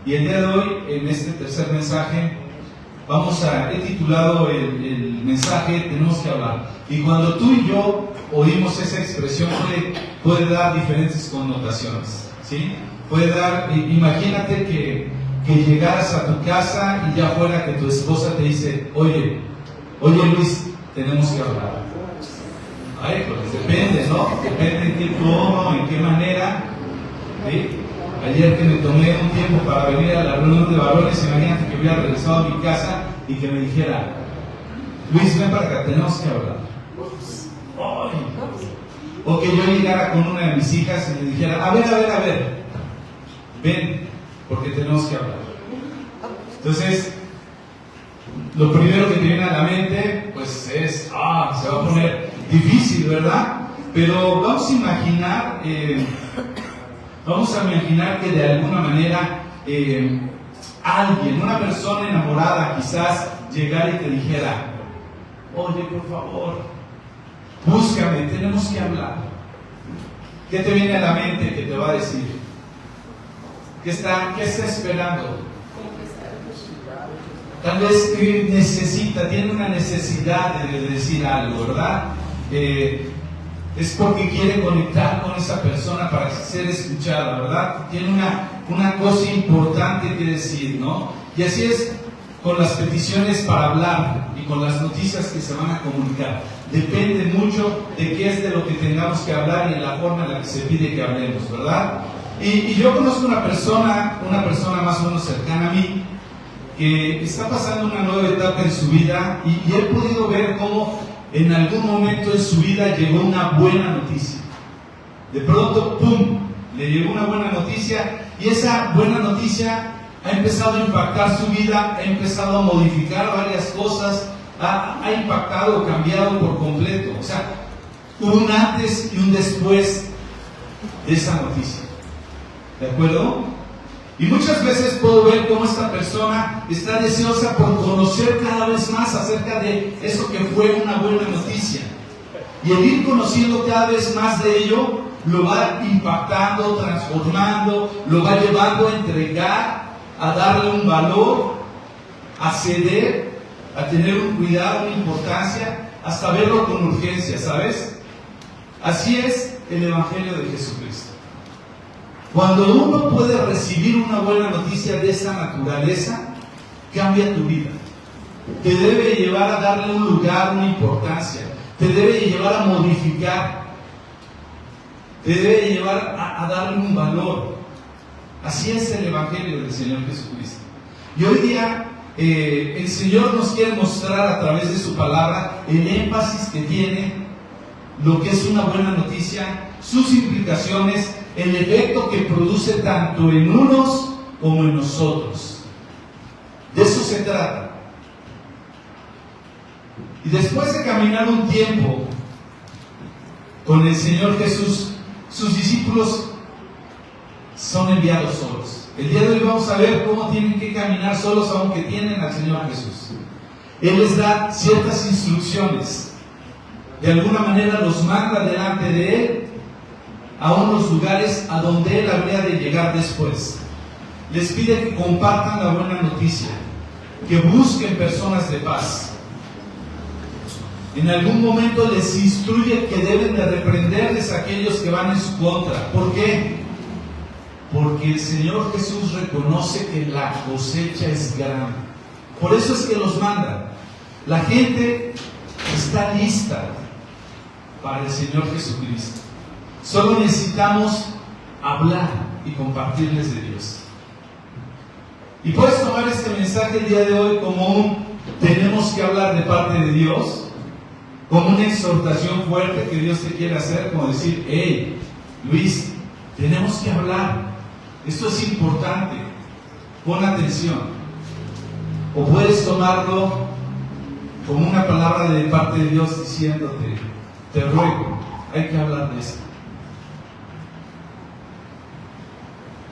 Y el día de hoy, en este tercer mensaje, he titulado el mensaje "Tenemos que hablar". Y cuando tú y yo oímos esa expresión, puede dar diferentes connotaciones, ¿sí? Puede dar, imagínate que llegaras a tu casa y ya fuera que tu esposa te dice, oye Luis, tenemos que hablar. Ay, pues depende, ¿no? Depende en qué tono, en qué manera, ¿sí? Ayer que me tomé un tiempo para venir a la reunión de varones, imagínate que hubiera regresado a mi casa y que me dijera, Luis, ven para acá, tenemos que hablar. ¡Ay! O que yo llegara con una de mis hijas y le dijera, a ver, ven, porque tenemos que hablar. Entonces, lo primero que te viene a la mente, pues es, se va a poner difícil, ¿verdad? Pero vamos a imaginar que de alguna manera alguien, una persona enamorada quizás, llegara y te dijera, oye, por favor, búscame, tenemos que hablar. ¿Qué te viene a la mente que te va a decir? ¿Qué está esperando? Tal vez tiene una necesidad de decir algo, ¿verdad? Es porque quiere conectar con esa persona para ser escuchada, ¿verdad? Tiene una cosa importante que decir, ¿no? Y así es con las peticiones para hablar y con las noticias que se van a comunicar. Depende mucho de qué es de lo que tengamos que hablar y en la forma en la que se pide que hablemos, ¿verdad? Y yo conozco una persona más o menos cercana a mí, que está pasando una nueva etapa en su vida y he podido ver cómo en algún momento en su vida llegó una buena noticia. De pronto, ¡pum!, le llegó una buena noticia y esa buena noticia ha empezado a impactar su vida, ha empezado a modificar varias cosas, ha impactado, cambiado por completo. O sea, hubo un antes y un después de esa noticia. ¿De acuerdo? Y muchas veces puedo ver cómo esta persona está deseosa por conocer cada vez más acerca de eso que fue una buena noticia. Y el ir conociendo cada vez más de ello, lo va impactando, transformando, lo va llevando a entregar, a darle un valor, a ceder, a tener un cuidado, una importancia, hasta verlo con urgencia, ¿sabes? Así es el Evangelio de Jesucristo. Cuando uno puede recibir una buena noticia de esa naturaleza, cambia tu vida. Te debe llevar a darle un lugar, una importancia. Te debe llevar a modificar. Te debe llevar a darle un valor. Así es el Evangelio del Señor Jesucristo. Y hoy día el Señor nos quiere mostrar a través de su palabra el énfasis que tiene lo que es una buena noticia, sus implicaciones, el efecto que produce tanto en unos como en nosotros. De eso se trata. Y después de caminar un tiempo con el Señor Jesús, sus discípulos son enviados solos. El día de hoy vamos a ver cómo tienen que caminar solos aunque tienen al Señor Jesús. Él les da ciertas instrucciones. De alguna manera los manda delante de Él a unos lugares a donde Él habría de llegar después. Les pide que compartan la buena noticia, que busquen personas de paz. En algún momento les instruye que deben de reprenderles a aquellos que van en su contra. ¿Por qué? Porque el Señor Jesús reconoce que la cosecha es grande. Por eso es que los manda. La gente está lista para el Señor Jesucristo. Solo necesitamos hablar y compartirles de Dios. Y puedes tomar este mensaje el día de hoy como tenemos que hablar de parte de Dios, como una exhortación fuerte que Dios te quiere hacer, como decir, hey, Luis, tenemos que hablar. Esto es importante. Pon atención. O puedes tomarlo como una palabra de parte de Dios diciéndote, te ruego, hay que hablar de esto.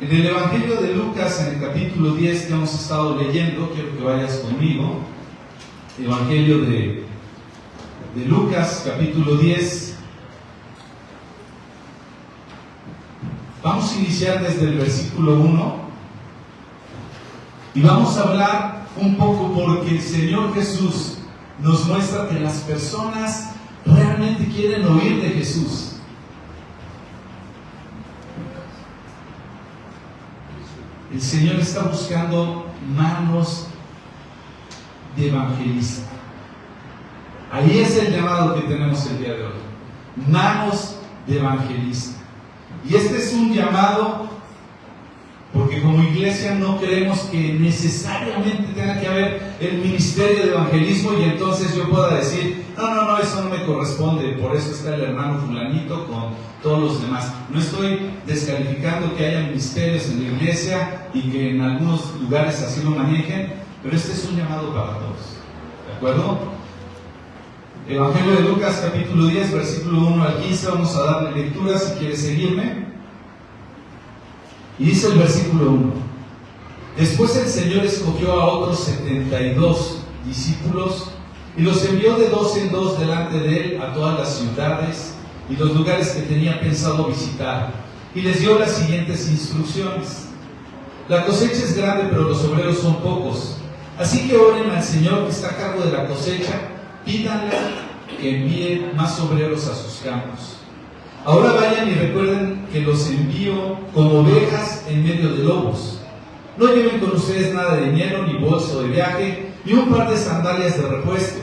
En el Evangelio de Lucas, en el capítulo 10 que hemos estado leyendo, quiero que vayas conmigo. Evangelio de Lucas, capítulo 10. Vamos a iniciar desde el versículo 1 Y vamos a hablar un poco porque el Señor Jesús nos muestra que las personas realmente quieren oír de Jesús. El Señor está buscando manos de evangelista. Ahí es el llamado que tenemos el día de hoy. Manos de evangelista. Y este es un llamado porque como iglesia no creemos que necesariamente tenga que haber el ministerio de evangelismo y entonces yo pueda decir, no, eso no me corresponde, por eso está el hermano fulanito con todos los demás. No estoy descalificando que haya ministerios en la iglesia y que en algunos lugares así lo manejen, pero este es un llamado para todos. ¿De acuerdo? Evangelio de Lucas, capítulo 10, versículo 1 al 15, vamos a darle lectura si quieres seguirme. Y dice el versículo 1: Después el Señor escogió a otros 72 discípulos y los envió de 2 en 2 delante de él a todas las ciudades y los lugares que tenía pensado visitar, y les dio las siguientes instrucciones: La cosecha es grande, pero los obreros son pocos. Así que oren al Señor que está a cargo de la cosecha, pídanle que envíe más obreros a sus campos. Ahora vayan y recuerden que los envío como ovejas en medio de lobos. No lleven con ustedes nada de dinero, ni bolso de viaje, ni un par de sandalias de repuesto.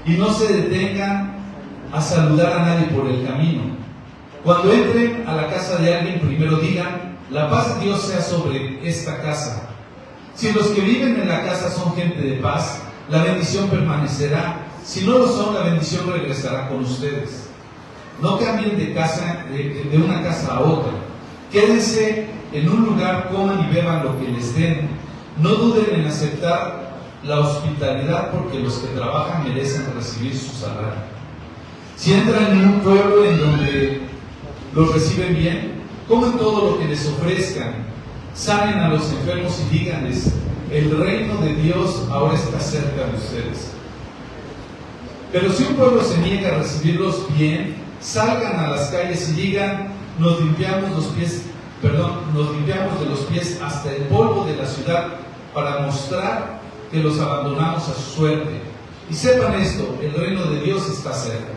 Y no se detengan a saludar a nadie por el camino. Cuando entren a la casa de alguien, primero digan: la paz de Dios sea sobre esta casa. Si los que viven en la casa son gente de paz, la bendición permanecerá. Si no lo son, la bendición regresará con ustedes. No cambien de casa, de una casa a otra. Quédense en un lugar, coman y beban lo que les den. No duden en aceptar la hospitalidad, porque los que trabajan merecen recibir su salario. Si entran en un pueblo en donde los reciben bien, coman todo lo que les ofrezcan. Sanen a los enfermos y díganles: el reino de Dios ahora está cerca de ustedes. Pero si un pueblo se niega a recibirlos bien, salgan a las calles y digan: nos limpiamos de los pies hasta el polvo de la ciudad, para mostrar que los abandonamos a su suerte. Y sepan esto: el reino de Dios está cerca.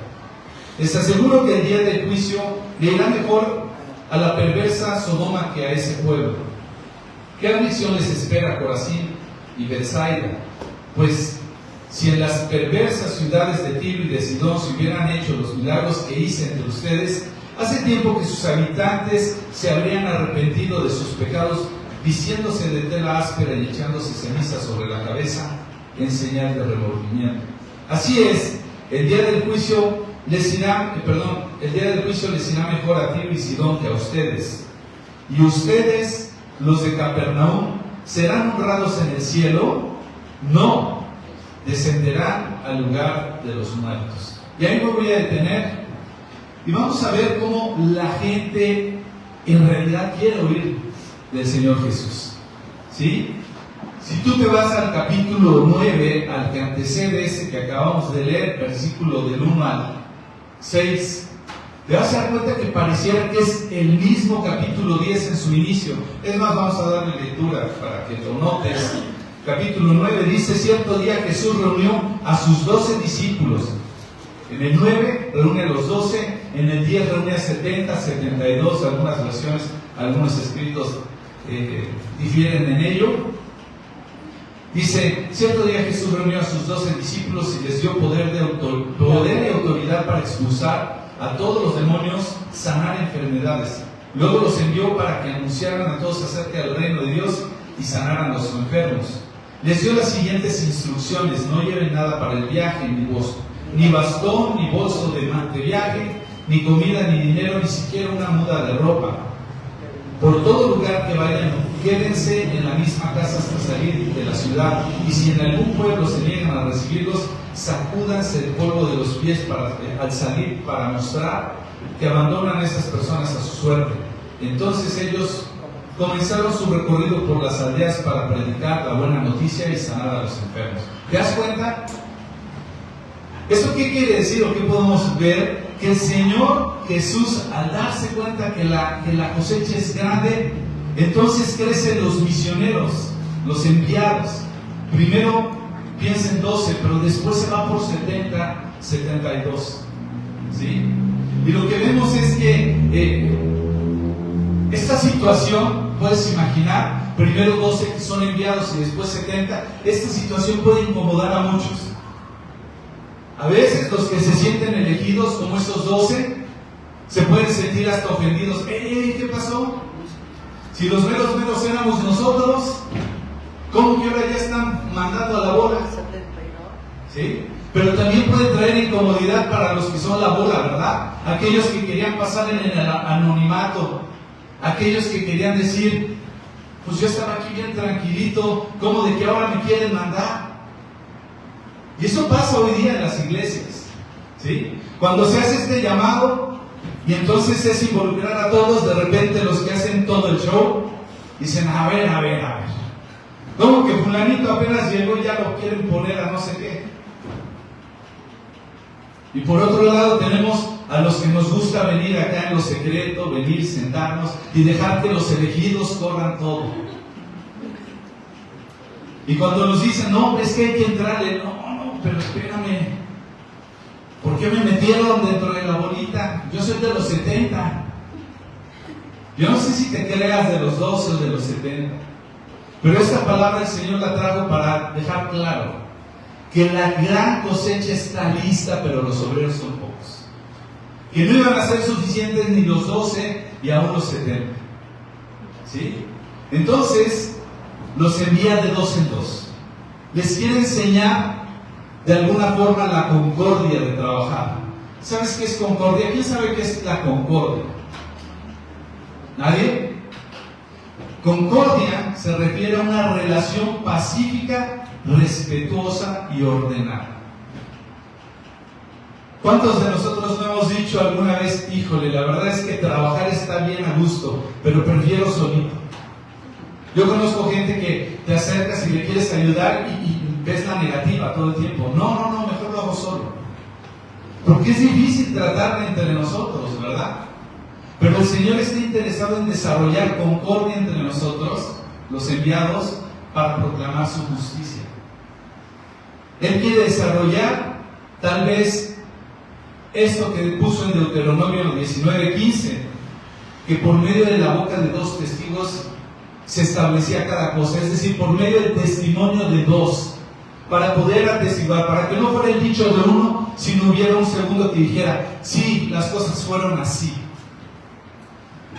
Les aseguro que el día del juicio le irá mejor a la perversa Sodoma que a ese pueblo. ¿Qué aflicción les espera a Corazín y Betsaida? Pues si en las perversas ciudades de Tiro y de Sidón se hubieran hecho los milagros que hice entre ustedes, hace tiempo que sus habitantes se habrían arrepentido de sus pecados, vistiéndose de tela áspera y echándose ceniza sobre la cabeza en señal de remordimiento. Así es, el día del juicio les irá mejor a Tiro y Sidón que a ustedes. Y ustedes, los de Capernaum, ¿serán honrados en el cielo? No, descenderán al lugar de los muertos. Y ahí me voy a detener y vamos a ver cómo la gente en realidad quiere oír del Señor Jesús. ¿Sí? Si tú te vas al capítulo 9, al que antecede ese que acabamos de leer, versículo del 1 al 6, te vas a dar cuenta que pareciera que es el mismo capítulo 10 en su inicio. Es más, vamos a darle lectura para que lo notes. Capítulo 9 dice: cierto día Jesús reunió a sus 12 discípulos. En el 9 reúne a los 12, en el 10 reúne a 70, 72, algunas versiones, algunos escritos difieren en ello. Dice: cierto día Jesús reunió a sus 12 discípulos y les dio poder y autoridad para expulsar a todos los demonios, sanar enfermedades. Luego los envió para que anunciaran a todos acerca del reino de Dios y sanaran a los enfermos. Les dio las siguientes instrucciones: no lleven nada para el viaje, ni bastón, ni bolso de viaje, ni comida, ni dinero, ni siquiera una muda de ropa. Por todo lugar que vayan, quédense en la misma casa hasta salir de la ciudad. Y si en algún pueblo se niegan a recibirlos, sacúdanse el polvo de los pies al salir, para mostrar que abandonan a esas personas a su suerte. Entonces ellos comenzaron su recorrido por las aldeas para predicar la buena noticia y sanar a los enfermos. ¿Te das cuenta? ¿Esto qué quiere decir o qué podemos ver? Que el Señor Jesús, al darse cuenta que la cosecha es grande, entonces crecen los misioneros. los enviados. Primero piensa en 12, pero después se va por 70, 72. ¿Sí? Y lo que vemos es que esta situación, puedes imaginar, primero 12 que son enviados y después 70, esta situación puede incomodar a muchos. A veces los que se sienten elegidos, como estos 12, se pueden sentir hasta ofendidos. ¿Qué pasó? Si los meros éramos nosotros, ¿cómo que ahora ya están mandando a la bola? ¿Sí? Pero también puede traer incomodidad para los que son la bola, ¿verdad? Aquellos que querían pasar en el anonimato, aquellos que querían decir, pues yo estaba aquí bien tranquilito, ¿cómo de que ahora me quieren mandar? Y eso pasa hoy día en las iglesias, ¿sí? Cuando se hace este llamado y entonces es involucrar a todos, de repente los que hacen todo el show dicen, a ver, ¿cómo que fulanito apenas llegó y ya lo quieren poner a no sé qué? Y por otro lado tenemos a los que nos gusta venir acá en lo secreto, venir, sentarnos y dejar que los elegidos corran todo. Y cuando nos dicen, no, es que hay que entrarle, no, pero espérame, ¿por qué me metieron dentro de la bolita? Yo soy de los 70. Yo no sé si te creas de los 12 o de los 70, pero esta palabra el Señor la trajo para dejar claro que la gran cosecha está lista, pero los obreros son pocos. Que no iban a ser suficientes ni los 12 y aún los 70. ¿Sí? Entonces, los envía de 2 en 2. Les quiere enseñar de alguna forma la concordia de trabajar. ¿Sabes qué es concordia? ¿Quién sabe qué es la concordia? ¿Nadie? Concordia se refiere a una relación pacífica, respetuosa y ordenada. ¿Cuántos de nosotros no hemos dicho alguna vez, híjole, la verdad es que trabajar está bien a gusto, pero prefiero solito? Yo conozco gente que te acercas y le quieres ayudar y ves la negativa todo el tiempo. No, mejor lo hago solo. Porque es difícil tratar entre nosotros, ¿verdad? Pero el Señor está interesado en desarrollar concordia entre nosotros, los enviados, para proclamar su justicia. Él quiere desarrollar tal vez esto que puso en Deuteronomio 19:15, que por medio de la boca de 2 testigos se establecía cada cosa, es decir, por medio del testimonio de 2, para poder atestiguar, para que no fuera el dicho de uno, sino hubiera un segundo que dijera, sí, las cosas fueron así.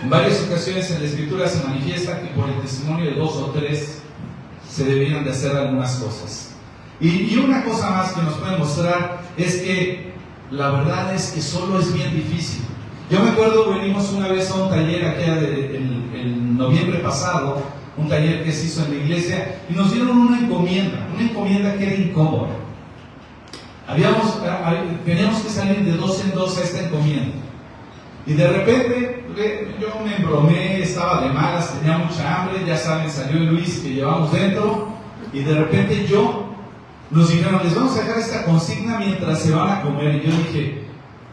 En varias ocasiones en la Escritura se manifiesta que por el testimonio de 2 o 3 se debieran de hacer algunas cosas. Y una cosa más que nos puede mostrar es que la verdad es que solo es bien difícil. Yo me acuerdo, venimos una vez a un taller aquí el noviembre pasado, un taller que se hizo en la iglesia, y nos dieron una encomienda que era incómoda. Teníamos que salir de 2 en 2 a esta encomienda. Y de repente yo me embromé, estaba de malas, tenía mucha hambre, ya saben, salió Luis que llevamos dentro, y de repente nos dijeron, les vamos a dejar esta consigna mientras se van a comer. Y yo dije,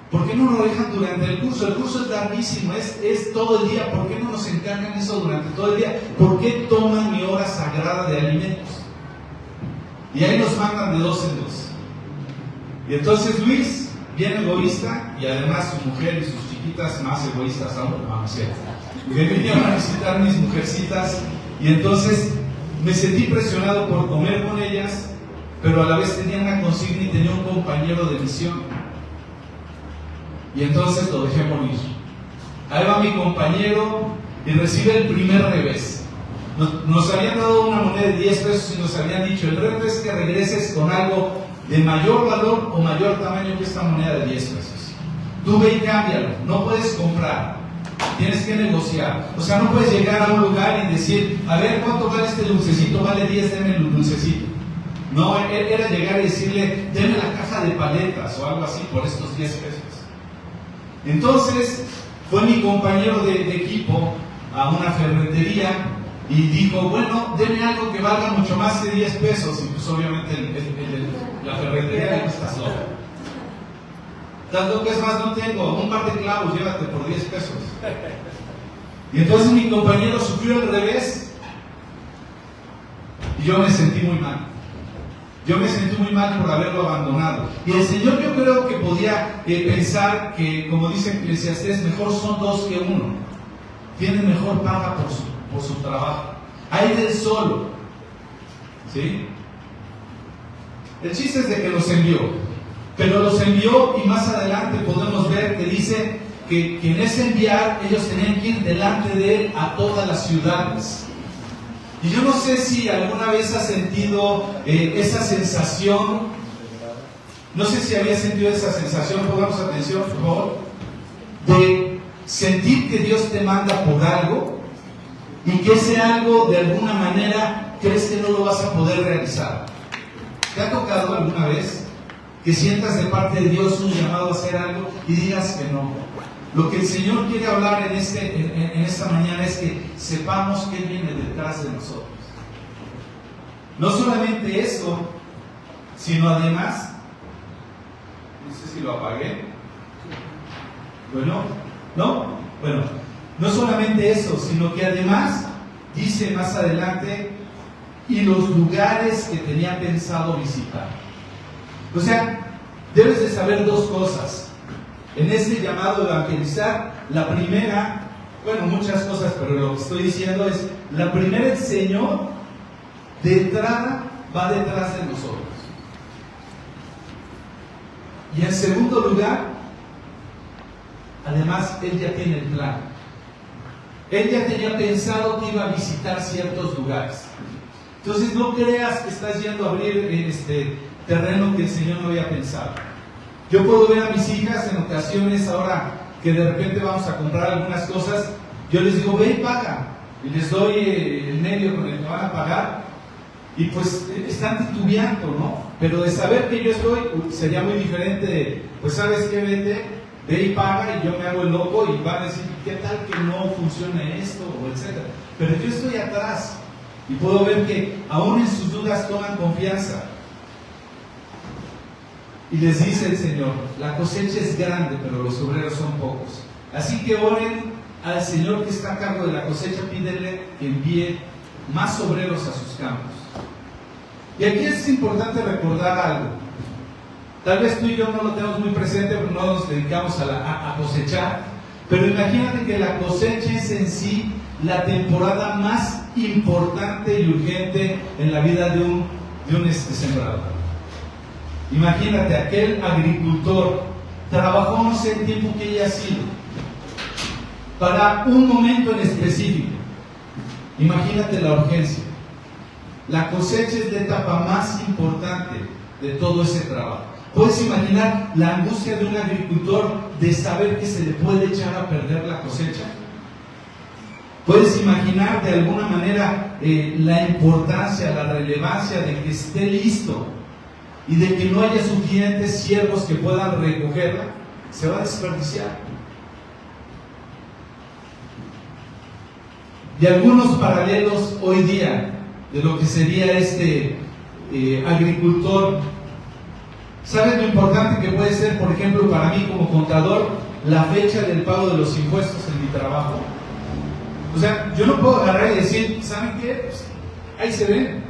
¿por qué no lo dejan durante el curso? El curso es larguísimo, es todo el día. ¿Por qué no nos encargan eso durante todo el día? ¿Por qué toman mi hora sagrada de alimentos? Y ahí nos mandan de 2 en 2. Y entonces Luis, bien egoísta, y además su mujer y sus chiquitas más egoístas aún, me vinieron a visitar mis mujercitas, y entonces me sentí presionado por comer con ellas, pero a la vez tenía una consigna y tenía un compañero de misión. Y entonces lo dejé morir. Ahí va mi compañero y recibe el primer revés. Nos habían dado una moneda de 10 pesos y nos habían dicho, el reto es que regreses con algo de mayor valor o mayor tamaño que esta moneda de 10 pesos. Tú ve y cámbialo, no puedes comprar, tienes que negociar. O sea, no puedes llegar a un lugar y decir, a ver, ¿cuánto vale este dulcecito? Vale 10, denme el dulcecito. No, era llegar y decirle, denme la caja de paletas o algo así por estos 10 pesos. Entonces fue mi compañero de equipo a una ferretería y dijo, bueno, denme algo que valga mucho más de 10 pesos. Y pues obviamente la ferretería le gusta solo. Tanto que es más, no tengo, un par de clavos, llévate por 10 pesos. Y entonces mi compañero sufrió al revés. Y yo me sentí muy mal. Yo me sentí muy mal por haberlo abandonado. Y el Señor, yo creo que podía pensar que, como dice Eclesiastés, mejor son dos que uno. Tiene mejor paga por su trabajo. Hay del solo. ¿Sí? El chiste es de que los envió. Pero los envió, y más adelante podemos ver que dice que en ese enviar ellos tenían que ir delante de él a todas las ciudades. Y yo no sé si alguna vez has sentido esa sensación, no sé si habías sentido esa sensación, pongamos atención por favor, de sentir que Dios te manda por algo y que ese algo de alguna manera crees que no lo vas a poder realizar. ¿Te ha tocado alguna vez que sientas de parte de Dios un llamado a hacer algo y digas que no? Lo que el Señor quiere hablar en esta mañana es que sepamos que Él viene detrás de nosotros. No solamente eso, sino además, no sé si lo apagué. No solamente eso, sino que además dice más adelante, y los lugares que tenía pensado visitar. O sea, debes de saber dos cosas. En este llamado a evangelizar, la primera, muchas cosas, pero lo que estoy diciendo es, la primera, el Señor de entrada va detrás de nosotros. Y en segundo lugar, además, Él ya tiene el plan. Él ya tenía pensado que iba a visitar ciertos lugares. Entonces no creas que estás yendo a abrir terreno que el Señor no había pensado. Yo puedo ver a mis hijas en ocasiones, ahora que de repente vamos a comprar algunas cosas, yo les digo, ve y paga, y les doy el medio con el que van a pagar, y pues están titubeando, ¿no? Pero de saber que yo estoy, sería muy diferente de, pues sabes qué, vete, ve y paga, y yo me hago el loco, y van a decir, ¿qué tal que no funciona esto? O etcétera. Pero yo estoy atrás, y puedo ver que aún en sus dudas toman confianza. Y les dice el Señor, la cosecha es grande, pero los obreros son pocos. Así que oren al Señor que está a cargo de la cosecha, pídele que envíe más obreros a sus campos. Y aquí es importante recordar algo. Tal vez tú y yo no lo tenemos muy presente porque no nos dedicamos a cosechar, pero imagínate que la cosecha es en sí la temporada más importante y urgente en la vida de un sembrador. Imagínate, aquel agricultor trabajó no sé el tiempo que haya sido para un momento en específico. Imagínate la urgencia. La cosecha es la etapa más importante de todo ese trabajo. ¿Puedes imaginar la angustia de un agricultor de saber que se le puede echar a perder la cosecha? ¿Puedes imaginar de alguna manera la importancia, la relevancia de que esté listo y de que no haya suficientes siervos que puedan recogerla? Se va a desperdiciar. Y algunos paralelos hoy día de lo que sería este agricultor. ¿Sabes lo importante que puede ser, por ejemplo, para mí como contador, la fecha del pago de los impuestos en mi trabajo? O sea, yo no puedo agarrar y decir, ¿saben qué? Pues, ahí se ven.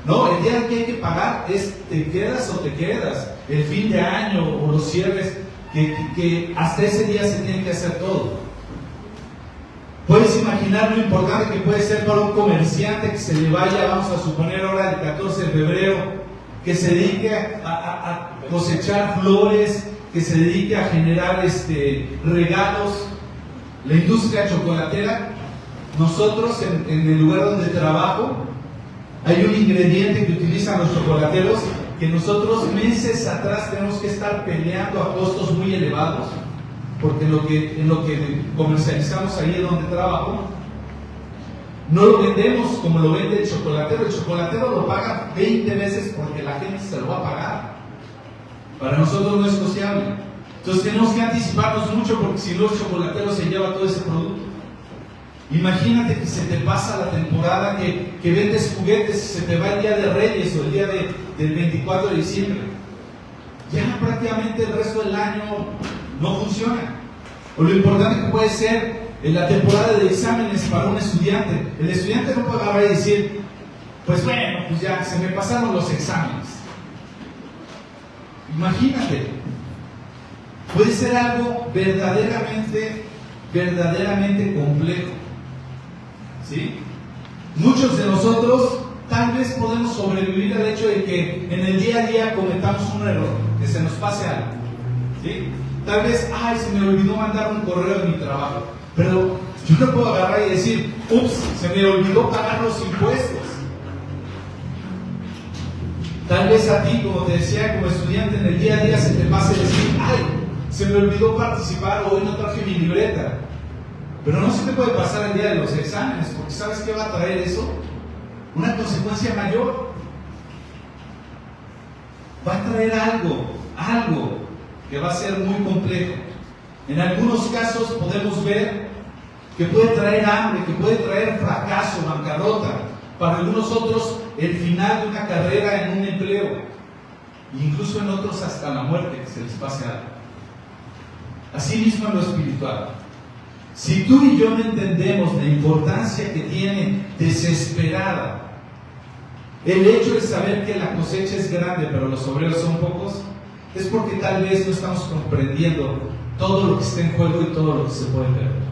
No, el día que hay que pagar es te quedas o te quedas. El fin de año o los cierres, que hasta ese día se tiene que hacer todo. Puedes imaginar lo importante que puede ser para un comerciante que se le vaya, vamos a suponer ahora el 14 de febrero, que se dedique a cosechar flores, que se dedique a generar regalos. La industria chocolatera, nosotros en el lugar donde trabajo, hay un ingrediente que utilizan los chocolateros que nosotros meses atrás tenemos que estar peleando a costos muy elevados, porque en lo que comercializamos ahí donde trabajo, no lo vendemos como lo vende el chocolatero. El chocolatero lo paga 20 veces porque la gente se lo va a pagar. Para nosotros no es costeable. Entonces tenemos que anticiparnos mucho, porque si no el chocolatero se lleva todo ese producto. Imagínate que se te pasa la temporada, que vendes juguetes y se te va el día de Reyes o el día del 24 de diciembre. Ya prácticamente el resto del año no funciona. O lo importante que puede ser en la temporada de exámenes para un estudiante. El estudiante no puede agarrar y decir, pues bueno, pues ya se me pasaron los exámenes. Imagínate, puede ser algo verdaderamente complejo, ¿sí? Muchos de nosotros tal vez podemos sobrevivir al hecho de que en el día a día cometamos un error, que se nos pase algo, ¿sí? Tal vez, se me olvidó mandar un correo en mi trabajo, pero yo no puedo agarrar y decir, ups, se me olvidó pagar los impuestos. Tal vez a ti, como te decía, como estudiante, en el día a día se te pase decir, se me olvidó participar, o hoy no traje mi libreta. Pero no se te puede pasar el día de los exámenes, porque ¿sabes qué va a traer eso? Una consecuencia mayor. Va a traer algo que va a ser muy complejo. En algunos casos podemos ver que puede traer hambre, que puede traer fracaso, bancarrota. Para algunos otros, el final de una carrera en un empleo. E incluso en otros hasta la muerte, que se les pase algo. Así mismo en lo espiritual. Si tú y yo no entendemos la importancia que tiene desesperada el hecho de saber que la cosecha es grande pero los obreros son pocos, es porque tal vez no estamos comprendiendo todo lo que está en juego y todo lo que se puede ver.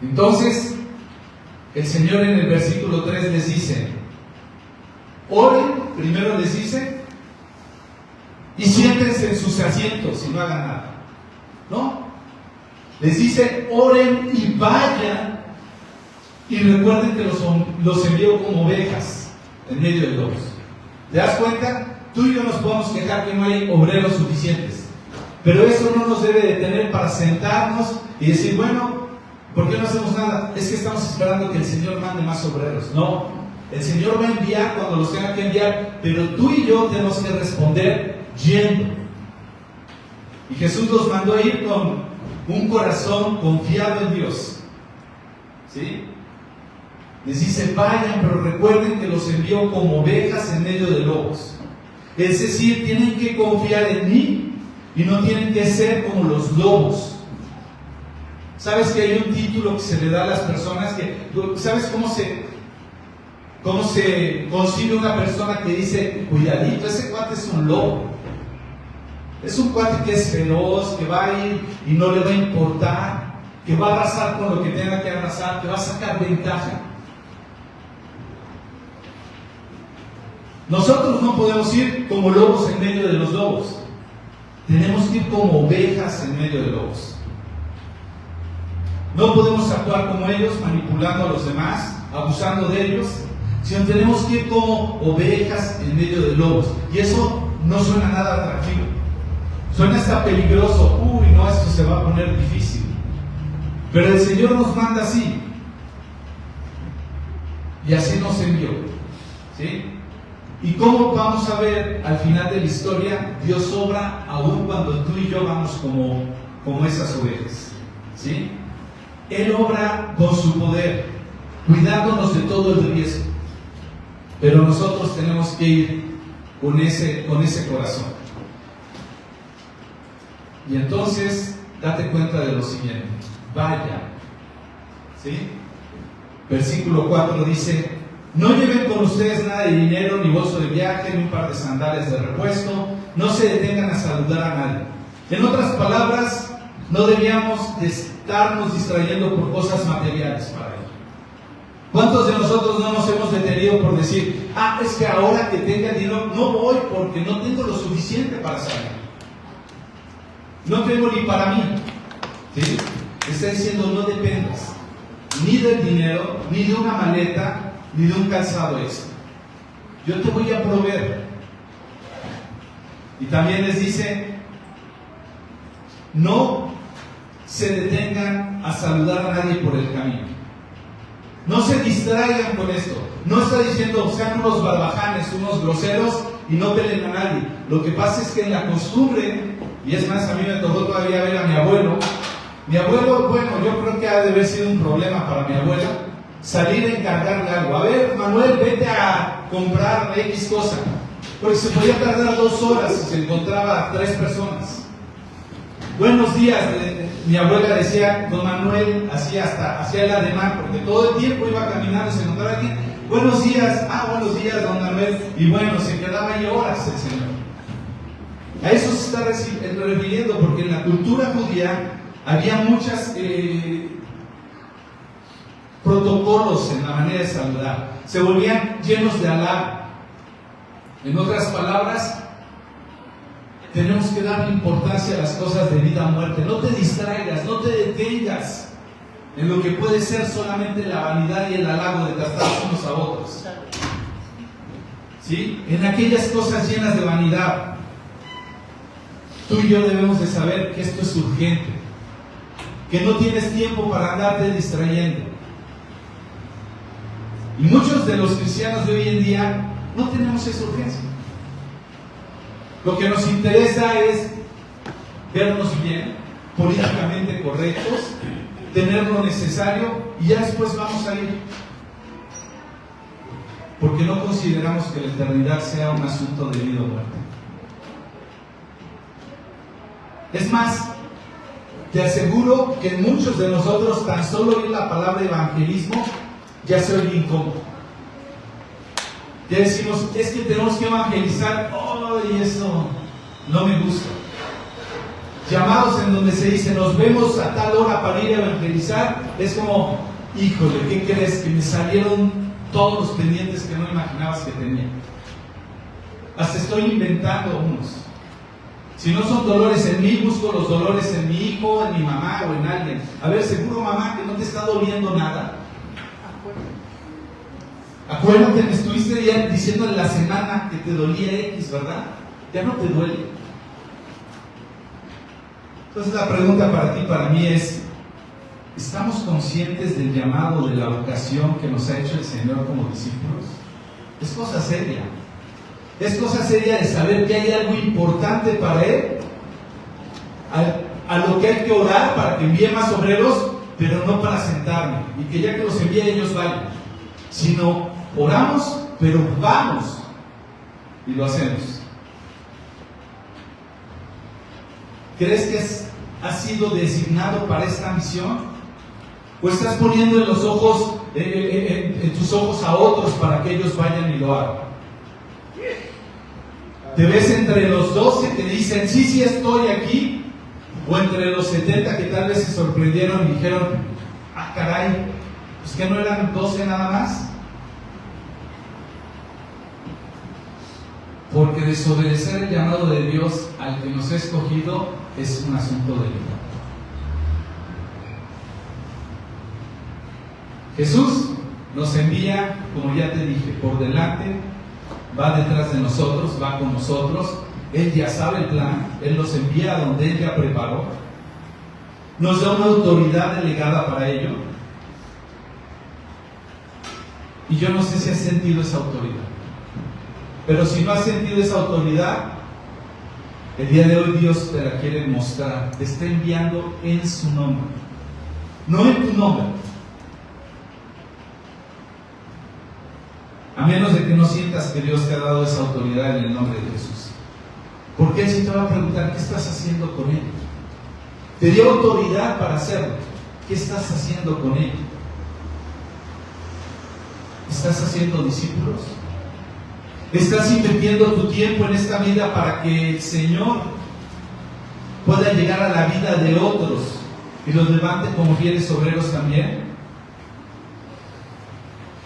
Entonces, el Señor en el versículo 3 les dice, oren, primero les dice, y siéntense en sus asientos y no hagan nada. ¿No? Les dice, oren y vayan, y recuerden que los envío como ovejas en medio de lobos. ¿Te das cuenta? Tú y yo nos podemos quejar que no hay obreros suficientes, pero eso no nos debe detener para sentarnos y decir, bueno, ¿por qué no hacemos nada? Es que estamos esperando que el Señor mande más obreros. No, el Señor va a enviar cuando los tenga que enviar, pero tú y yo tenemos que responder yendo. Y Jesús los mandó a ir con un corazón confiado en Dios, ¿sí? Les dice, vayan, pero recuerden que los envió como ovejas en medio de lobos. Es decir, tienen que confiar en mí y no tienen que ser como los lobos. ¿Sabes que hay un título que se le da a las personas? ¿Sabes cómo se concibe una persona que dice, cuidadito, ese cuate es un lobo? Es un cuate que es feroz, que va a ir y no le va a importar, que va a arrasar con lo que tenga que arrasar, que va a sacar ventaja. Nosotros no podemos ir como lobos en medio de los lobos. Tenemos que ir como ovejas en medio de lobos. No podemos actuar como ellos, manipulando a los demás, abusando de ellos, sino tenemos que ir como ovejas en medio de lobos. Y eso no suena nada atractivo. Suena hasta peligroso. Uy, no, esto se va a poner difícil. Pero el Señor nos manda así. Y así nos envió. ¿Sí? ¿Y cómo vamos a ver al final de la historia? Dios obra aún cuando tú y yo vamos como esas ovejas. ¿Sí? Él obra con su poder, cuidándonos de todo el riesgo. Pero nosotros tenemos que ir con ese corazón. Y entonces, date cuenta de lo siguiente. Vaya. ¿Sí? Versículo 4 dice, no lleven con ustedes nada de dinero, ni bolso de viaje, ni un par de sandalias de repuesto. No se detengan a saludar a nadie. En otras palabras, no debíamos de estarnos distrayendo por cosas materiales para ello. ¿Cuántos de nosotros no nos hemos detenido por decir, es que ahora que tenga dinero no voy porque no tengo lo suficiente para salir? No tengo ni para mí. ¿Sí? Está diciendo, no dependas ni del dinero, ni de una maleta, ni de un calzado extra. Yo te voy a proveer. Y también les dice, no se detengan a saludar a nadie por el camino. No se distraigan con esto. No está diciendo, sean unos barbajanes, unos groseros y no peleen a nadie. Lo que pasa es que en la costumbre, y es más, a mí me tocó todavía ver a mi abuelo. Mi abuelo, bueno, yo creo que ha de haber sido un problema para mi abuelo salir a encargarle algo. A ver, Manuel, vete a comprar X cosa. Porque se podía tardar 2 horas y se encontraba a 3 personas. Buenos días, mi abuela decía, don Manuel hacía el ademán, porque todo el tiempo iba caminando, se encontraba aquí, buenos días, buenos días, don Manuel, y bueno, se quedaba ahí horas el Señor. A eso se está refiriendo, porque en la cultura judía había muchos protocolos en la manera de saludar, se volvían llenos de halago. En otras palabras, tenemos que darle importancia a las cosas de vida o muerte. No te distraigas, no te detengas en lo que puede ser solamente la vanidad y el halago de tratarse unos a otros. ¿Sí? En aquellas cosas llenas de vanidad. Tú y yo debemos de saber que esto es urgente, que no tienes tiempo para andarte distrayendo. Y muchos de los cristianos de hoy en día no tenemos esa urgencia. Lo que nos interesa es vernos bien, políticamente correctos, tener lo necesario y ya después vamos a ir. Porque no consideramos que la eternidad sea un asunto de vida o muerte. Es más, te aseguro que muchos de nosotros tan solo oír la palabra evangelismo ya se oye incómodo. Ya decimos, es que tenemos que evangelizar, y eso no me gusta. Llamados en donde se dice, nos vemos a tal hora para ir a evangelizar, es como, híjole, ¿qué crees? Que me salieron todos los pendientes que no imaginabas que tenía. Hasta estoy inventando unos. Si no son dolores en mí, busco los dolores en mi hijo, en mi mamá o en alguien. A ver, seguro mamá que no te está doliendo nada. Acuérdate, me estuviste ya diciendo en la semana que te dolía X, ¿verdad? Ya no te duele. Entonces la pregunta para ti, para mí es, ¿estamos conscientes del llamado, de la vocación que nos ha hecho el Señor como discípulos? Es cosa seria. Es cosa seria de saber que hay algo importante para Él, a lo que hay que orar para que envíe más obreros, pero no para sentarme y que ya que los envíe ellos vayan, sino oramos, pero vamos y lo hacemos. ¿Crees que has sido designado para esta misión? ¿O estás poniendo en los ojos, en tus ojos a otros para que ellos vayan y lo hagan? ¿Te ves entre los 12 que dicen, sí estoy aquí? ¿O entre los 70 que tal vez se sorprendieron y dijeron, caray, pues que no eran 12 nada más? Porque desobedecer el llamado de Dios al que nos ha escogido es un asunto de vida. Jesús nos envía, como ya te dije, por delante, va detrás de nosotros, va con nosotros. Él ya sabe el plan, Él nos envía a donde Él ya preparó. Nos da una autoridad delegada para ello. Y yo no sé si has sentido esa autoridad. Pero si no has sentido esa autoridad, el día de hoy Dios te la quiere mostrar. Te está enviando en su nombre, no en tu nombre. A menos de que no sientas que Dios te ha dado esa autoridad en el nombre de Jesús. Porque Él sí te va a preguntar, ¿qué estás haciendo con Él? Te dio autoridad para hacerlo. ¿Qué estás haciendo con Él? ¿Estás haciendo discípulos? ¿Estás invirtiendo tu tiempo en esta vida para que el Señor pueda llegar a la vida de otros y los levante como fieles obreros también?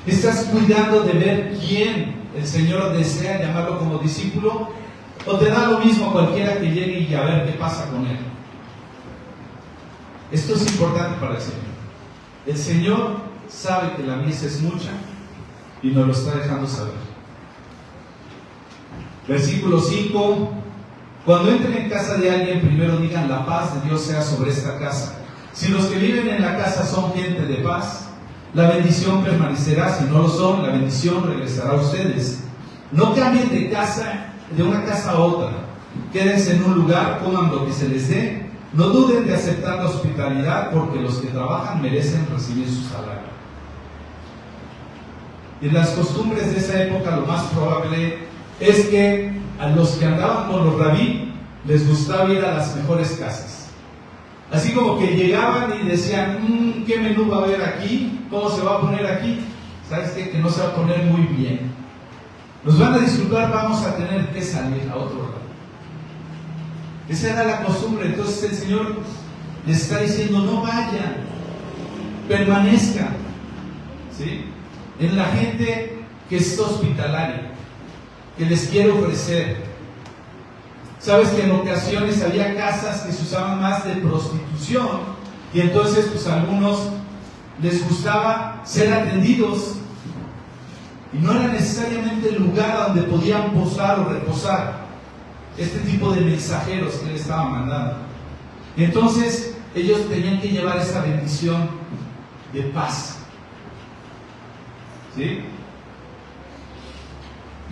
¿Estás cuidando de ver quién el Señor desea llamarlo como discípulo? ¿O te da lo mismo cualquiera que llegue y a ver qué pasa con él? Esto es importante para el Señor. El Señor sabe que la mies es mucha y nos lo está dejando saber. Versículo 5: cuando entren en casa de alguien, primero digan, la paz de Dios sea sobre esta casa. Si los que viven en la casa son gente de paz, la bendición permanecerá. Si no lo son, la bendición regresará a ustedes. No cambien de una casa a otra. Quédense en un lugar, coman lo que se les dé. No duden de aceptar la hospitalidad, porque los que trabajan merecen recibir su salario. En las costumbres de esa época, lo más probable es que a los que andaban con los rabí les gustaba ir a las mejores casas. Así como que llegaban y decían, ¿qué menú va a haber aquí? ¿Cómo se va a poner aquí? ¿Sabes qué? Que no se va a poner muy bien. Nos van a disculpar, vamos a tener que salir a otro lado. Esa era la costumbre. Entonces el Señor les está diciendo, no vayan, permanezcan, ¿sí?, en la gente que está hospitalaria, que les quiere ofrecer. Sabes que en ocasiones había casas que se usaban más de prostitución y entonces pues a algunos les gustaba ser atendidos y no era necesariamente el lugar donde podían posar o reposar este tipo de mensajeros que él estaba mandando. Entonces ellos tenían que llevar esa bendición de paz, ¿sí?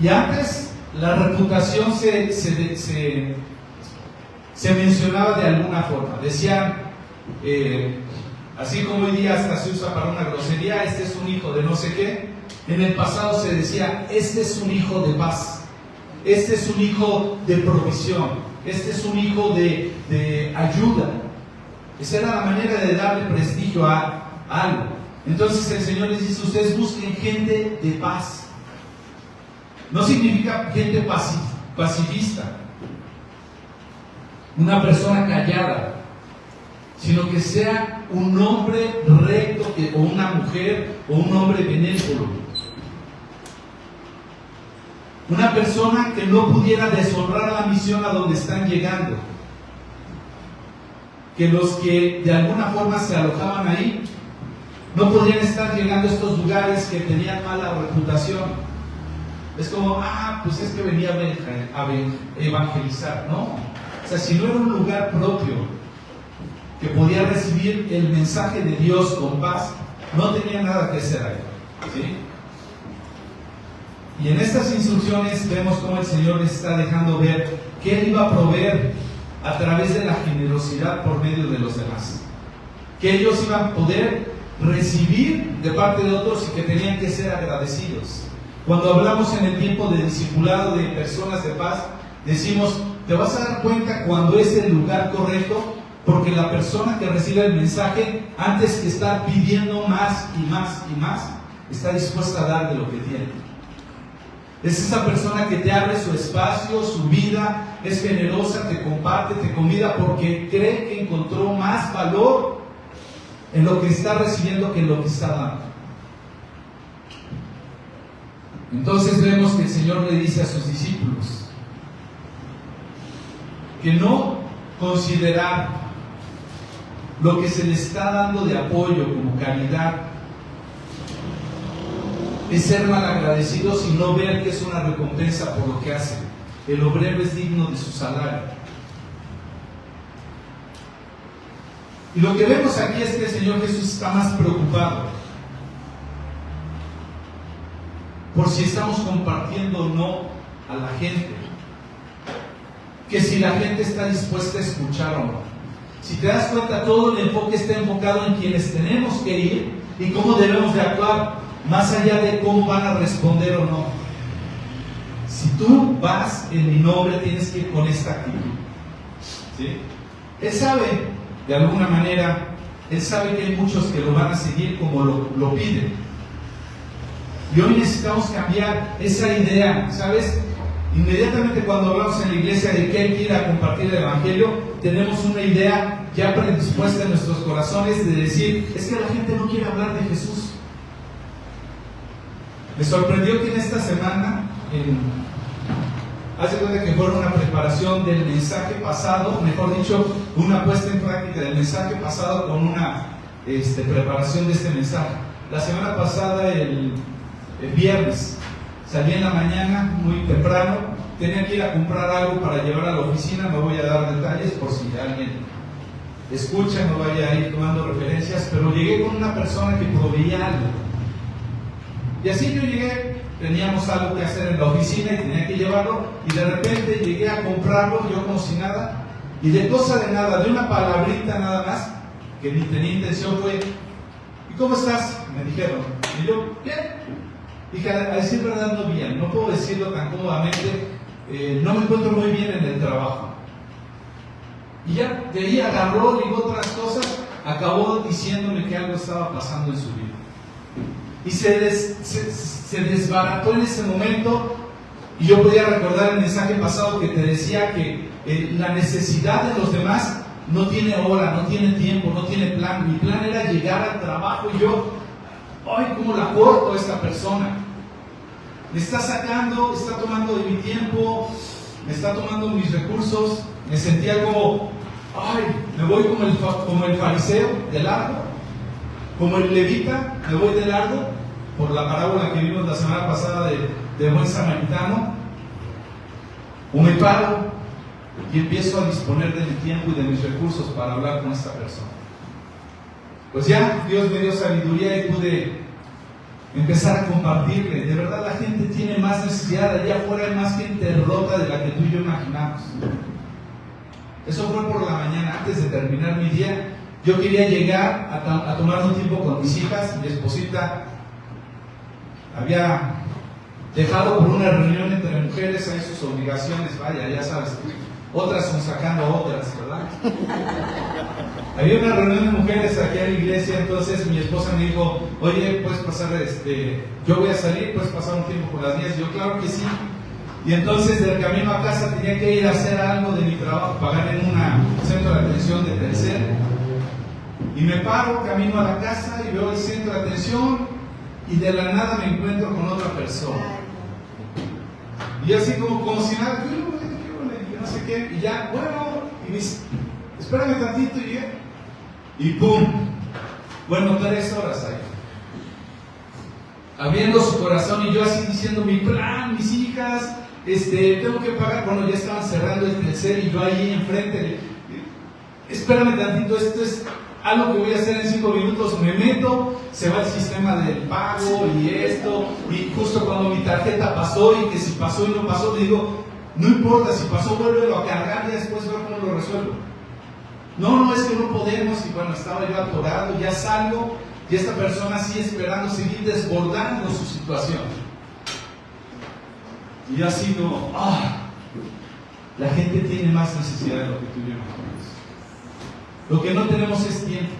Y antes la reputación se mencionaba de alguna forma. Decían, así como hoy día hasta se usa para una grosería, este es un hijo de no sé qué. En el pasado se decía, este es un hijo de paz, este es un hijo de provisión, este es un hijo de ayuda. Esa era la manera de darle prestigio a algo. Entonces el Señor les dice, ustedes busquen gente de paz. No significa gente pacifista, una persona callada, sino que sea un hombre recto o una mujer o un hombre benévolo. Una persona que no pudiera deshonrar la misión a donde están llegando. Que los que de alguna forma se alojaban ahí no podían estar llegando a estos lugares que tenían mala reputación. Es como, pues es que venía a evangelizar. No, o sea, si no era un lugar propio que podía recibir el mensaje de Dios con paz, no tenía nada que hacer ahí, ¿sí? Y en estas instrucciones vemos cómo el Señor les está dejando ver que Él iba a proveer a través de la generosidad por medio de los demás, que ellos iban a poder recibir de parte de otros y que tenían que ser agradecidos. Cuando hablamos en el tiempo de discipulado de personas de paz, decimos, te vas a dar cuenta cuando es el lugar correcto, porque la persona que recibe el mensaje, antes que estar pidiendo más y más y más, está dispuesta a dar de lo que tiene. Es esa persona que te abre su espacio, su vida, es generosa, te comparte, te convida, porque cree que encontró más valor en lo que está recibiendo que en lo que está dando. Entonces vemos que el Señor le dice a sus discípulos que no considerar lo que se le está dando de apoyo como caridad es ser malagradecidos y no ver que es una recompensa por lo que hace. El obrero es digno de su salario. Y lo que vemos aquí es que el Señor Jesús está más preocupado por si estamos compartiendo o no a la gente, que si la gente está dispuesta a escuchar o no. Si te das cuenta, todo el enfoque está enfocado en quienes tenemos que ir y cómo debemos de actuar, más allá de cómo van a responder o no. Si tú vas en mi nombre, tienes que ir con esta actitud, ¿sí? Él sabe, de alguna manera, Él sabe que hay muchos que lo van a seguir como lo piden. Y hoy necesitamos cambiar esa idea, ¿sabes? Inmediatamente cuando hablamos en la iglesia de que hay que ir a compartir el Evangelio, tenemos una idea ya predispuesta en nuestros corazones de decir, es que la gente no quiere hablar de Jesús. Me sorprendió que en esta semana, hace cuenta que fue una preparación del mensaje pasado, mejor dicho, una puesta en práctica del mensaje pasado con una preparación de este mensaje. La semana pasada, el viernes, salí en la mañana muy temprano, tenía que ir a comprar algo para llevar a la oficina, no voy a dar detalles por si alguien escucha, no vaya a ir tomando referencias, pero llegué con una persona que proveía algo. Y así yo llegué, teníamos algo que hacer en la oficina y tenía que llevarlo, y de repente llegué a comprarlo, yo como si nada, y de cosa de nada, de una palabrita nada más, que ni tenía intención, fue, ¿y cómo estás? Me dijeron, y yo, bien. Dije, a decir verdad, no bien, no puedo decirlo tan cómodamente, no me encuentro muy bien en el trabajo. Y ya de ahí agarró, digo otras cosas, acabó diciéndome que algo estaba pasando en su vida. Y se desbarató en ese momento. Y yo podía recordar el mensaje pasado que te decía que la necesidad de los demás no tiene hora, no tiene tiempo, no tiene plan. Mi plan era llegar al trabajo y yo, ay, ¿cómo la corto a esta persona? Me está sacando, está tomando de mi tiempo, me está tomando mis recursos. Me sentía como, ay, me voy como el fariseo de largo, como el levita, me voy de largo, por la parábola que vimos la semana pasada de buen samaritano, o me paro y empiezo a disponer de mi tiempo y de mis recursos para hablar con esta persona. Pues ya Dios me dio sabiduría y pude empezar a compartirle. De verdad, la gente tiene más necesidad. Allá afuera hay más gente rota de la que tú y yo imaginamos. Eso fue por la mañana, antes de terminar mi día. Yo quería llegar a tomar un tiempo con mis hijas. Mi esposita había dejado por una reunión entre mujeres, hay sus obligaciones, vaya, ya sabes, otras son sacando otras, ¿verdad? Había una reunión de mujeres aquí en la iglesia, entonces mi esposa me dijo, oye, ¿puedes pasar, yo voy a salir, puedes pasar un tiempo con las niñas? Y yo, claro que sí. Y entonces del camino a casa tenía que ir a hacer algo de mi trabajo, pagar en un centro de atención de tercero. Y me paro, camino a la casa y veo el centro de atención y de la nada me encuentro con otra persona. Y así como si nada, no sé qué, y ya, bueno, y me dice, espérame tantito, y ¡pum! Bueno, 3 horas ahí. Abriendo su corazón y yo así diciendo mi plan, mis hijas, tengo que pagar. Bueno, ya estaban cerrando el tercer y yo ahí enfrente, espérame tantito, esto es algo que voy a hacer en 5 minutos, me meto, se va el sistema del pago y esto, y justo cuando mi tarjeta pasó y que si pasó y no pasó, le digo, no importa, si pasó, vuélvelo a cargar y después ver cómo lo resuelvo. No, es que no podemos, y bueno, estaba yo atorado, ya salgo, y esta persona sigue esperando, seguir desbordando su situación. Y yo así como, la gente tiene más necesidad de lo que tú y yo imaginamos. Lo que no tenemos es tiempo.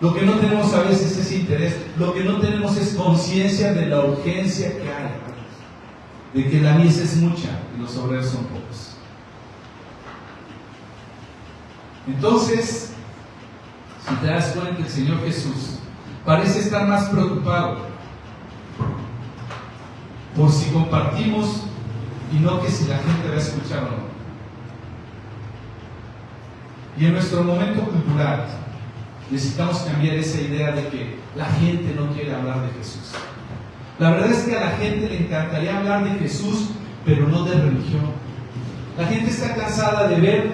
Lo que no tenemos a veces es interés. Lo que no tenemos es conciencia de la urgencia que hay. De que la mies es mucha y los obreros son pocos. Entonces, si te das cuenta, el Señor Jesús parece estar más preocupado por si compartimos y no que si la gente va a escuchar o no. Y en nuestro momento cultural necesitamos cambiar esa idea de que la gente no quiere hablar de Jesús. La verdad es que a la gente le encantaría hablar de Jesús, pero no de religión. La gente está cansada de ver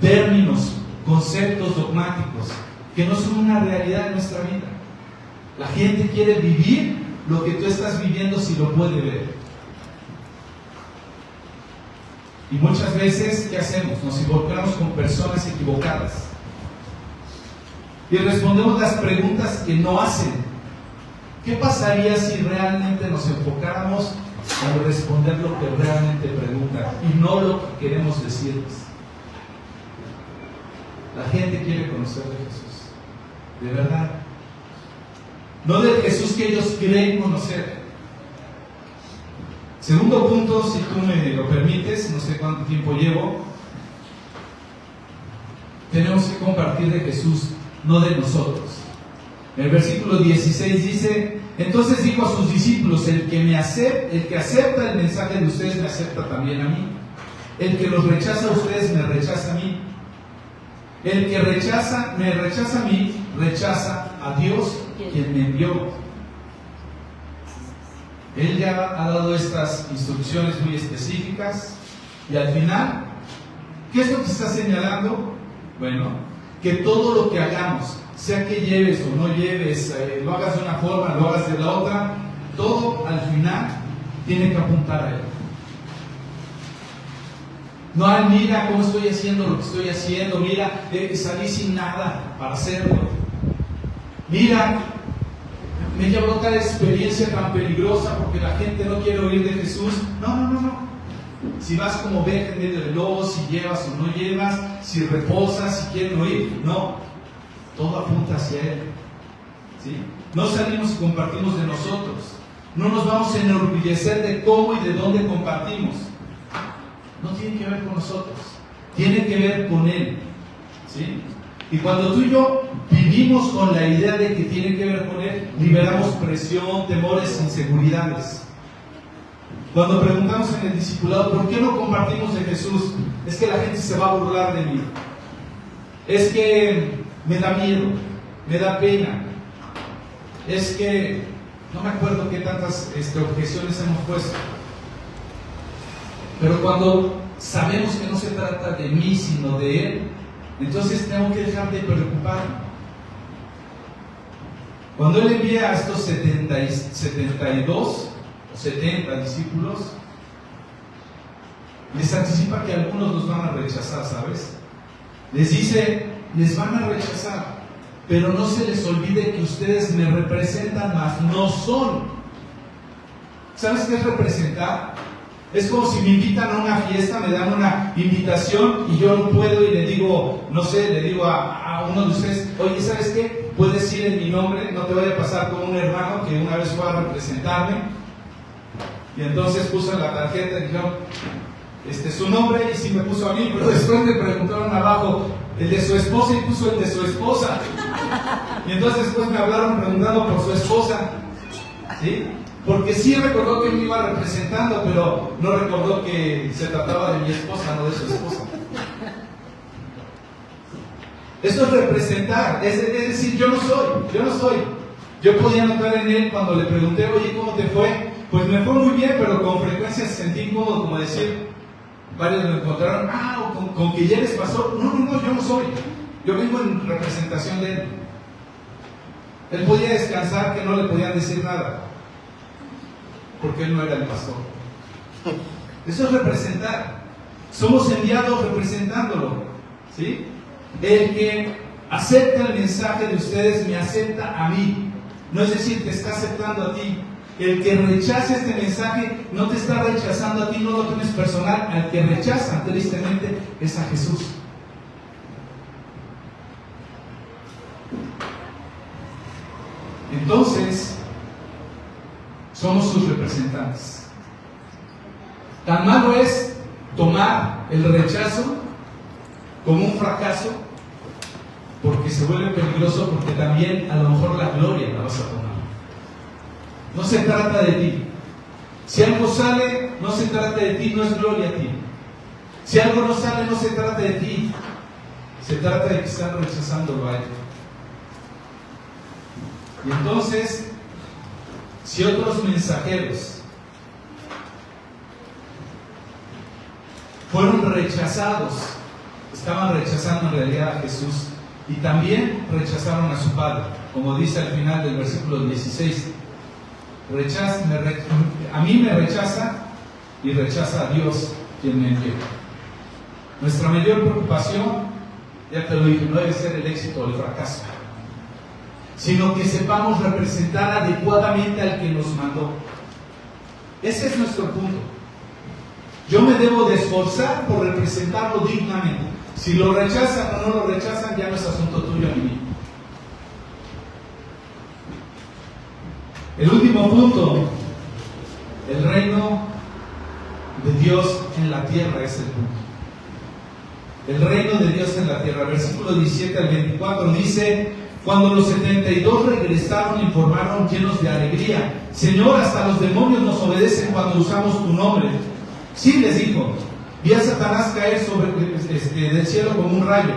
términos, conceptos dogmáticos que no son una realidad en nuestra vida. La gente quiere vivir lo que tú estás viviendo si lo puede ver. Y muchas veces, ¿qué hacemos? Nos involucramos con personas equivocadas y respondemos las preguntas que no hacen. ¿Qué pasaría si realmente nos enfocáramos en responder lo que realmente preguntan y no lo que queremos decirles? La gente quiere conocer de Jesús, de verdad. No del Jesús que ellos creen conocer. Segundo punto, si tú me lo permites, no sé cuánto tiempo llevo, tenemos que compartir de Jesús, no de nosotros. El versículo 16 dice, entonces dijo a sus discípulos, el que acepta el mensaje de ustedes me acepta también a mí. El que los rechaza a ustedes me rechaza a mí. El que me rechaza a mí, rechaza a Dios, quien me envió. Él ya ha dado estas instrucciones muy específicas y al final, ¿qué es lo que está señalando? Bueno, que todo lo que hagamos, sea que lleves o no lleves, lo hagas de una forma, lo hagas de la otra, todo al final tiene que apuntar a Él. No, mira cómo estoy haciendo lo que estoy haciendo, mira, salí sin nada para hacerlo. Mira, me llevó tal experiencia tan peligrosa porque la gente no quiere oír de Jesús. No. si vas como oveja en medio de lobos, si llevas o no llevas, si reposas, si quieres oír. No, todo apunta hacia Él. ¿Sí? No salimos y compartimos de nosotros. No nos vamos a enorgullecer de cómo y de dónde compartimos. No tiene que ver con nosotros, tiene que ver con Él. ¿Sí? Y cuando tú y yo vivimos con la idea de que tiene que ver con Él, liberamos presión, temores, inseguridades. Cuando preguntamos en el discipulado, ¿por qué no compartimos de Jesús? Es que la gente se va a burlar de mí. Es que me da miedo, me da pena. Es que no me acuerdo qué tantas objeciones hemos puesto. Pero cuando sabemos que no se trata de mí, sino de Él, entonces tengo que dejar de preocuparme. Cuando Él envía a estos 72 o 70 discípulos, les anticipa que algunos los van a rechazar, ¿sabes? Les dice, les van a rechazar, pero no se les olvide que ustedes me representan, mas no son. ¿Sabes qué es representar? Es como si me invitan a una fiesta, me dan una invitación y yo no puedo y le digo, no sé, le digo a uno de ustedes, oye, ¿sabes qué? Puedes ir en mi nombre, no te vaya a pasar como un hermano que una vez fue a representarme y entonces puso en la tarjeta y dijeron, su nombre, y sí me puso a mí, pero después me preguntaron abajo el de su esposa y puso el de su esposa. Y entonces después me hablaron preguntando por su esposa, ¿sí? Porque sí recordó que me iba representando, pero no recordó que se trataba de mi esposa, no de su esposa. Esto es representar, es decir, yo no soy. Yo podía notar en él cuando le pregunté, oye, ¿cómo te fue? Pues me fue muy bien, pero con frecuencia se sentí incómodo, como decir, varios me encontraron, con que ya les pasó. No, yo no soy. Yo vengo en representación de él. Él podía descansar, que no le podían decir nada, porque él no era el pastor. Eso es representar. Somos enviados representándolo, ¿sí? El que acepta el mensaje de ustedes me acepta a mí. No es decir, te está aceptando a ti. El que rechaza este mensaje no te está rechazando a ti, no lo tomes personal. Al que rechazan, tristemente, es a Jesús. Entonces, somos sus representantes. Tan malo es tomar el rechazo como un fracaso, porque se vuelve peligroso, porque también a lo mejor la gloria la vas a tomar. No se trata de ti. Si algo sale, no se trata de ti, no es gloria a ti. Si algo no sale, no se trata de ti. Se trata de que están rechazándolo a él. Y entonces, si otros mensajeros fueron rechazados, estaban rechazando en realidad a Jesús y también rechazaron a su Padre, como dice al final del versículo 16. A mí me rechaza y rechaza a Dios quien me envió. Nuestra mayor preocupación, ya te lo dije, no debe ser el éxito o el fracaso, sino que sepamos representar adecuadamente al que nos mandó. Ese es nuestro punto. Yo me debo de esforzar por representarlo dignamente. Si lo rechazan o no lo rechazan, ya no es asunto tuyo ni mío. El último punto, el reino de Dios en la tierra es el punto. El reino de Dios en la tierra. Versículo 17 al 24 dice: cuando los 72 regresaron, informaron llenos de alegría: Señor, hasta los demonios nos obedecen cuando usamos tu nombre. Sí, les dijo, vi a Satanás caer del cielo como un rayo.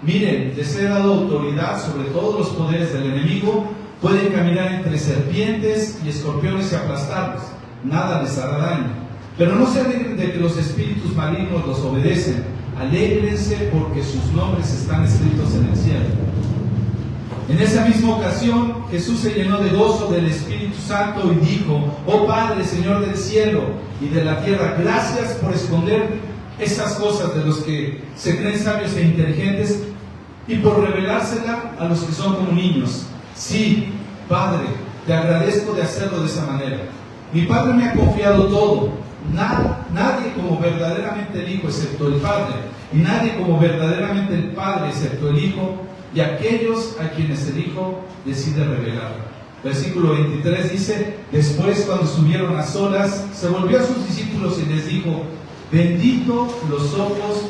Miren, les he dado autoridad sobre todos los poderes del enemigo. Pueden caminar entre serpientes y escorpiones y aplastarlos. Nada les hará daño. Pero no se alegren de que los espíritus malignos los obedecen. Alégrense porque sus nombres están escritos en el cielo. En esa misma ocasión, Jesús se llenó de gozo del Espíritu Santo y dijo: oh Padre, Señor del cielo y de la tierra, gracias por esconder esas cosas de los que se creen sabios e inteligentes y por revelársela a los que son como niños. Sí, Padre, te agradezco de hacerlo de esa manera. Mi Padre me ha confiado todo. nadie como verdaderamente el Hijo excepto el Padre, y nadie como verdaderamente el Padre excepto el Hijo, y aquellos a quienes el Hijo decide revelar. Versículo 23 dice: después, cuando estuvieron a solas, se volvió a sus discípulos y les dijo: bendito los ojos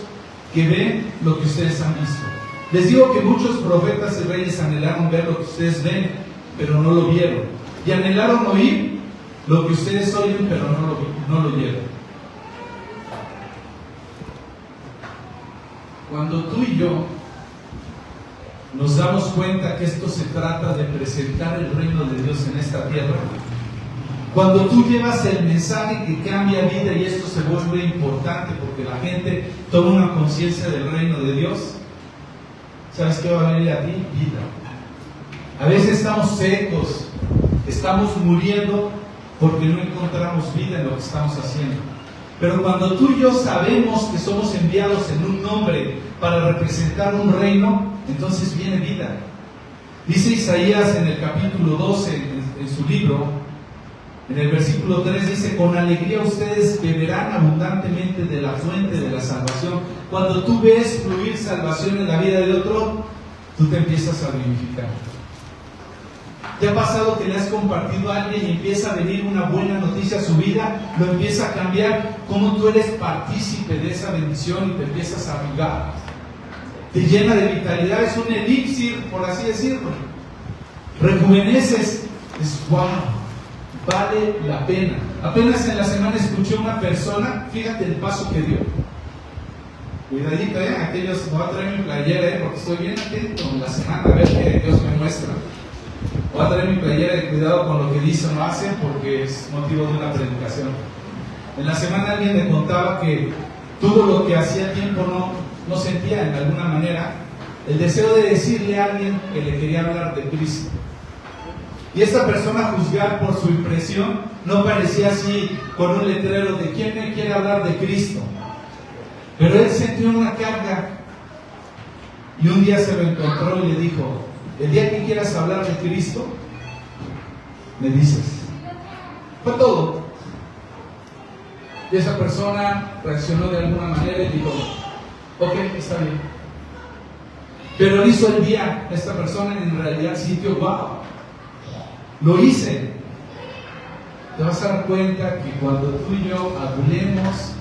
que ven lo que ustedes han visto. Les digo que muchos profetas y reyes anhelaron ver lo que ustedes ven, pero no lo vieron, y anhelaron oír lo que ustedes oyen, pero no lo oyeron. Cuando tú y yo nos damos cuenta que esto se trata de presentar el reino de Dios en esta tierra, cuando tú llevas el mensaje que cambia vida y esto se vuelve importante porque la gente toma una conciencia del reino de Dios, ¿sabes qué va a venir a ti? Vida. A veces estamos secos, estamos muriendo porque no encontramos vida en lo que estamos haciendo. Pero cuando tú y yo sabemos que somos enviados en un nombre para representar un reino, entonces viene vida. Dice Isaías en el capítulo 12, en su libro, en el versículo 3 dice: con alegría ustedes beberán abundantemente de la fuente de la salvación. Cuando tú ves fluir salvación en la vida de otro, tú te empiezas a vivificar. ¿Te ha pasado que le has compartido a alguien y empieza a venir una buena noticia a su vida? Lo empieza a cambiar, como tú eres partícipe de esa bendición y te empiezas a avivar. Te llena de vitalidad, es un elixir, por así decirlo. Rejuveneces, es wow, vale la pena. Apenas en la semana escuché a una persona, fíjate el paso que dio. Cuidadito, aquellos, voy a traer mi playera, porque estoy bien atento en la semana a ver qué Dios me muestra. Voy a traer mi playera de cuidado con lo que dicen o hacen, porque es motivo de una predicación. En la semana alguien me contaba que todo lo que hacía tiempo no sentía en alguna manera el deseo de decirle a alguien que le quería hablar de Cristo. Y esta persona, a juzgar por su impresión, no parecía así con un letrero de ¿quién me quiere hablar de Cristo? Pero él sintió una carga y un día se lo encontró y le dijo: el día que quieras hablar de Cristo, me dices. Fue todo. Y esa persona reaccionó de alguna manera y dijo: ok, está bien. Pero hizo el día. Esta persona en realidad sintió: wow, lo hice. Te vas a dar cuenta que cuando tú y yo hablemos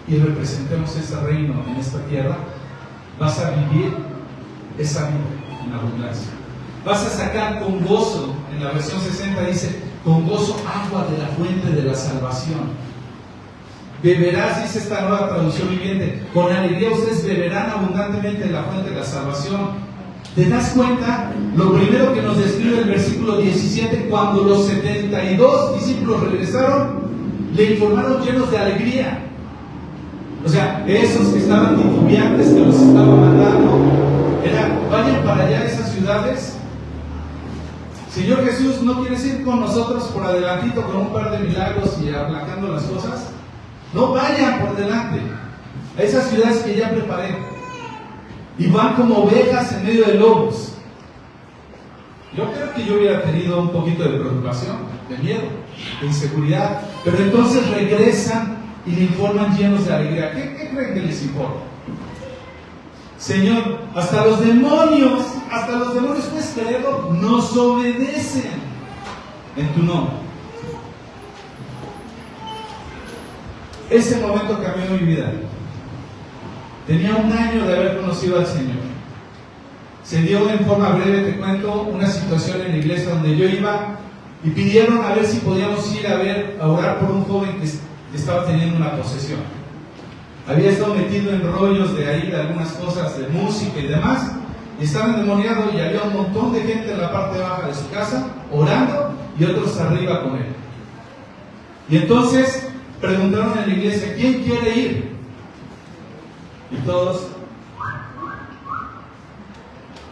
y representemos ese reino en esta tierra, vas a vivir esa vida en abundancia. Vas a sacar con gozo, en la versión 60 dice, con gozo agua de la fuente de la salvación. Beberás, dice esta nueva traducción viviente, con alegría ustedes beberán abundantemente de la fuente de la salvación. ¿Te das cuenta? Lo primero que nos describe el versículo 17, cuando los 72 discípulos regresaron, le informaron llenos de alegría. O sea, esos que estaban titubeantes, que los estaba mandando, era: vayan para allá a esas ciudades. Señor Jesús, ¿no quieres ir con nosotros por adelantito con un par de milagros y aplacando las cosas? No, vayan por delante a esas ciudades que ya preparé. Y van como ovejas en medio de lobos. Yo creo que yo hubiera tenido un poquito de preocupación, de miedo, de inseguridad. Pero entonces regresan y le informan llenos de alegría. ¿Qué creen que les importa? Señor, hasta los demonios, puedes creerlo, nos obedecen en tu nombre. Ese momento cambió mi vida. Tenía 1 año de haber conocido al Señor. Se dio en forma breve, te cuento, una situación en la iglesia donde yo iba y pidieron a ver si podíamos ir a orar por un joven que estaba teniendo una posesión. Había estado metido en rollos de ahí, de algunas cosas de música y demás, y estaba endemoniado y había un montón de gente en la parte baja de su casa orando y otros arriba con él. Y entonces preguntaron en la iglesia: ¿quién quiere ir? Y todos.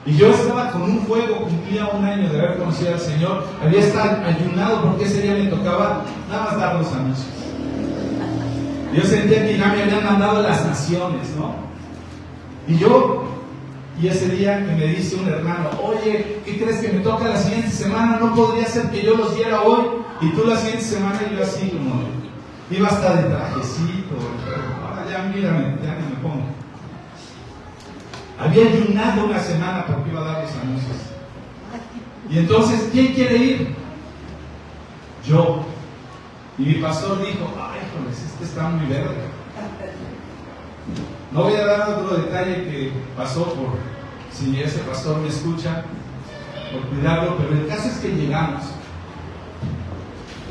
Y yo estaba con un fuego, cumplía 1 año de haber conocido al Señor, había estado ayunado porque ese día me tocaba nada más dar los anuncios. Yo sentía que ya me habían mandado a las naciones, ¿no? Y ese día que me dice un hermano: oye, ¿qué crees que me toca la siguiente semana? ¿No podría ser que yo los diera hoy y tú la siguiente semana? Y yo así como, Iba hasta de trajecito, ahora ya mírame, ya ni me pongo. Había ayunado una semana porque iba a dar los anuncios. Y entonces, ¿quién quiere ir? Yo. Y mi pastor dijo, ay, joder, este está muy verde. No voy a dar otro detalle que pasó por, si ese pastor me escucha, por cuidarlo, pero el caso es que llegamos.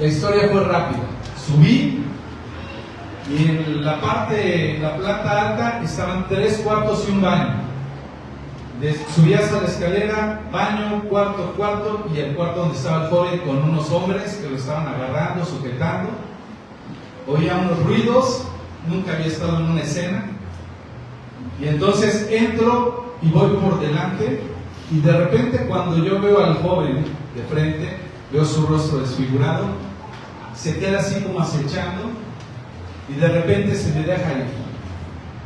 La historia fue rápida. Subí y en la parte, la planta alta, estaban 3 cuartos y un baño. Subí hasta la escalera, baño, cuarto y el cuarto donde estaba el joven con unos hombres que lo estaban agarrando, sujetando. Oía unos ruidos, nunca había estado en una escena. Y entonces entro y voy por delante y de repente cuando yo veo al joven de frente, veo su rostro desfigurado, se queda así como acechando y de repente se me deja ir.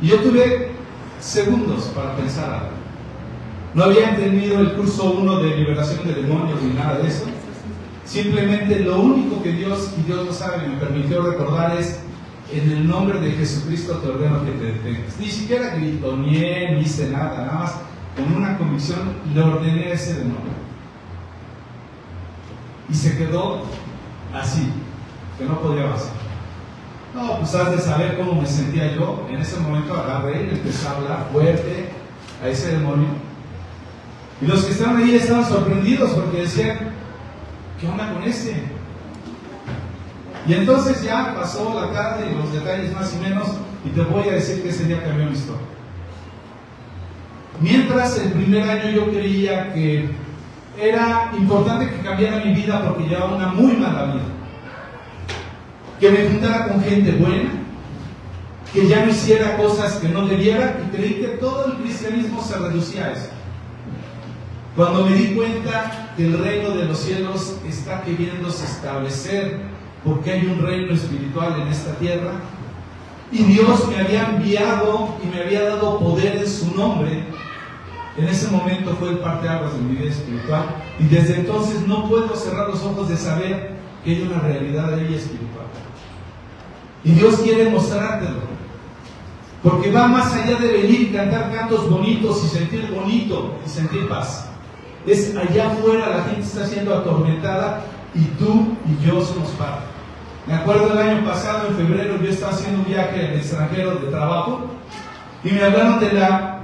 Y yo tuve segundos para pensar algo. No había entendido el curso 1 de liberación de demonios ni nada de eso. Simplemente lo único que Dios, y Dios lo sabe, me permitió recordar es: en el nombre de Jesucristo te ordeno que te detengas. Ni siquiera gritoneé, ni hice nada, nada más con una convicción le ordené a ese demonio. Y se quedó así, que no podía avanzar. No, pues has de saber cómo me sentía yo. En ese momento agarré y le empecé a hablar fuerte a ese demonio. Y los que estaban ahí estaban sorprendidos porque decían: ¿qué onda con este? Y entonces ya pasó la tarde y los detalles más y menos, y te voy a decir que ese día cambió mi historia. Mientras el primer año yo creía que era importante que cambiara mi vida porque llevaba una muy mala vida, que me juntara con gente buena, que ya no hiciera cosas que no debiera, y creí que todo el cristianismo se reducía a eso. Cuando me di cuenta que el reino de los cielos está queriéndose establecer, porque hay un reino espiritual en esta tierra, y Dios me había enviado y me había dado poder en su nombre, en ese momento fue el parteaguas de mi vida espiritual, y desde entonces no puedo cerrar los ojos de saber que hay una realidad ahí espiritual. Y Dios quiere mostrártelo, porque va más allá de venir y cantar cantos bonitos y sentir bonito y sentir paz. Es allá afuera, la gente está siendo atormentada y tú y yo somos parte. Me acuerdo el año pasado, en febrero, yo estaba haciendo un viaje al extranjero de trabajo y me hablaron de la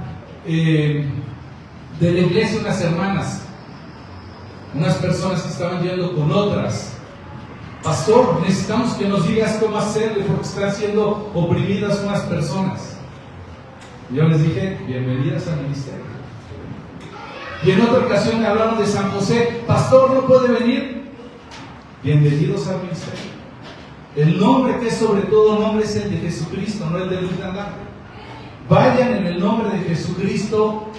iglesia unas hermanas, unas personas que estaban yendo con otras. Pastor, necesitamos que nos digas cómo hacerle porque están siendo oprimidas unas personas. Y yo les dije: bienvenidas al ministerio. Y en otra ocasión me hablaron de San José: pastor, ¿no puede venir? Bienvenidos al ministerio. El nombre que es sobre todo nombre es el de Jesucristo, no el de Luis Landar. Vayan en el nombre de Jesucristo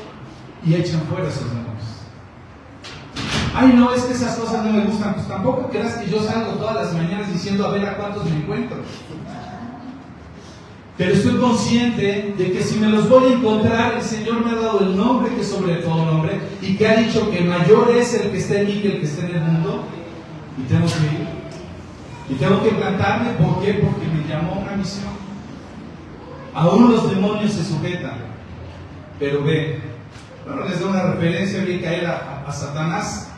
y echen fuera esos demonios. Ay, no, es que esas cosas no me gustan. Pues tampoco creas que yo salgo todas las mañanas diciendo a ver a cuántos me encuentro. Pero estoy consciente de que si me los voy a encontrar, el Señor me ha dado el nombre que es sobre todo nombre, y que ha dicho que mayor es el que está en mí que el que está en el mundo, y tengo que ir. Y tengo que plantarme. ¿Por qué? Porque me llamó a una misión. Aún los demonios se sujetan. Pero ve, bueno, les doy una referencia: vi caer a Satanás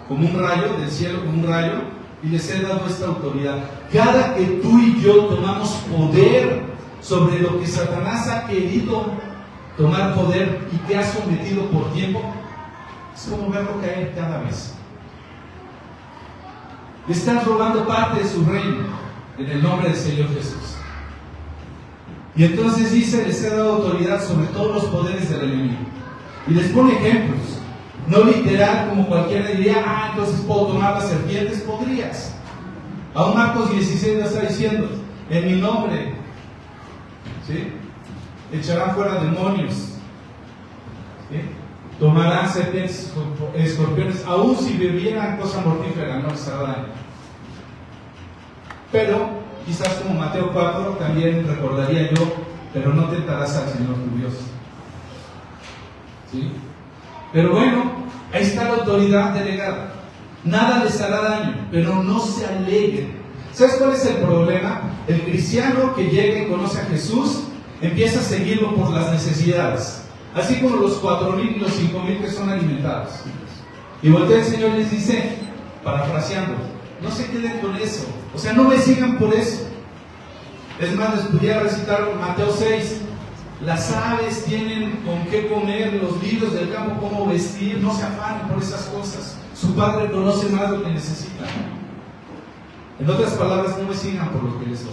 como un rayo del cielo, como un rayo, y les he dado esta autoridad. Cada que tú y yo tomamos poder sobre lo que Satanás ha querido tomar poder y que ha sometido por tiempo, es como verlo caer cada vez. Le están robando parte de su reino en el nombre del Señor Jesús. Y entonces dice: les he dado autoridad sobre todos los poderes del enemigo. Y les pone ejemplos. No literal, como cualquiera diría: entonces puedo tomar las serpientes. Podrías. Aún Marcos 16 lo está diciendo: en mi nombre, ¿sí?, echarán fuera demonios, ¿sí?, tomarán serpientes, escorpiones, aún si bebieran cosa mortífera no les hará daño. Pero quizás como Mateo 4 también recordaría yo: pero no tentarás al Señor tu Dios. ¿Sí? Pero bueno, ahí está la autoridad delegada. Nada les hará daño, pero no se alegren. ¿Sabes cuál es el problema? El cristiano que llega y conoce a Jesús empieza a seguirlo por las necesidades, así como los 4,000 y los 5,000 que son alimentados. Y voltea el Señor y les dice, parafraseando, no se queden con eso, o sea, no me sigan por eso. Es más, les pudiera recitar Mateo 6, las aves tienen con qué comer, los lirios del campo cómo vestir, no se afanen por esas cosas, su Padre conoce más lo que necesitan. En otras palabras, no me sigan por lo que les doy.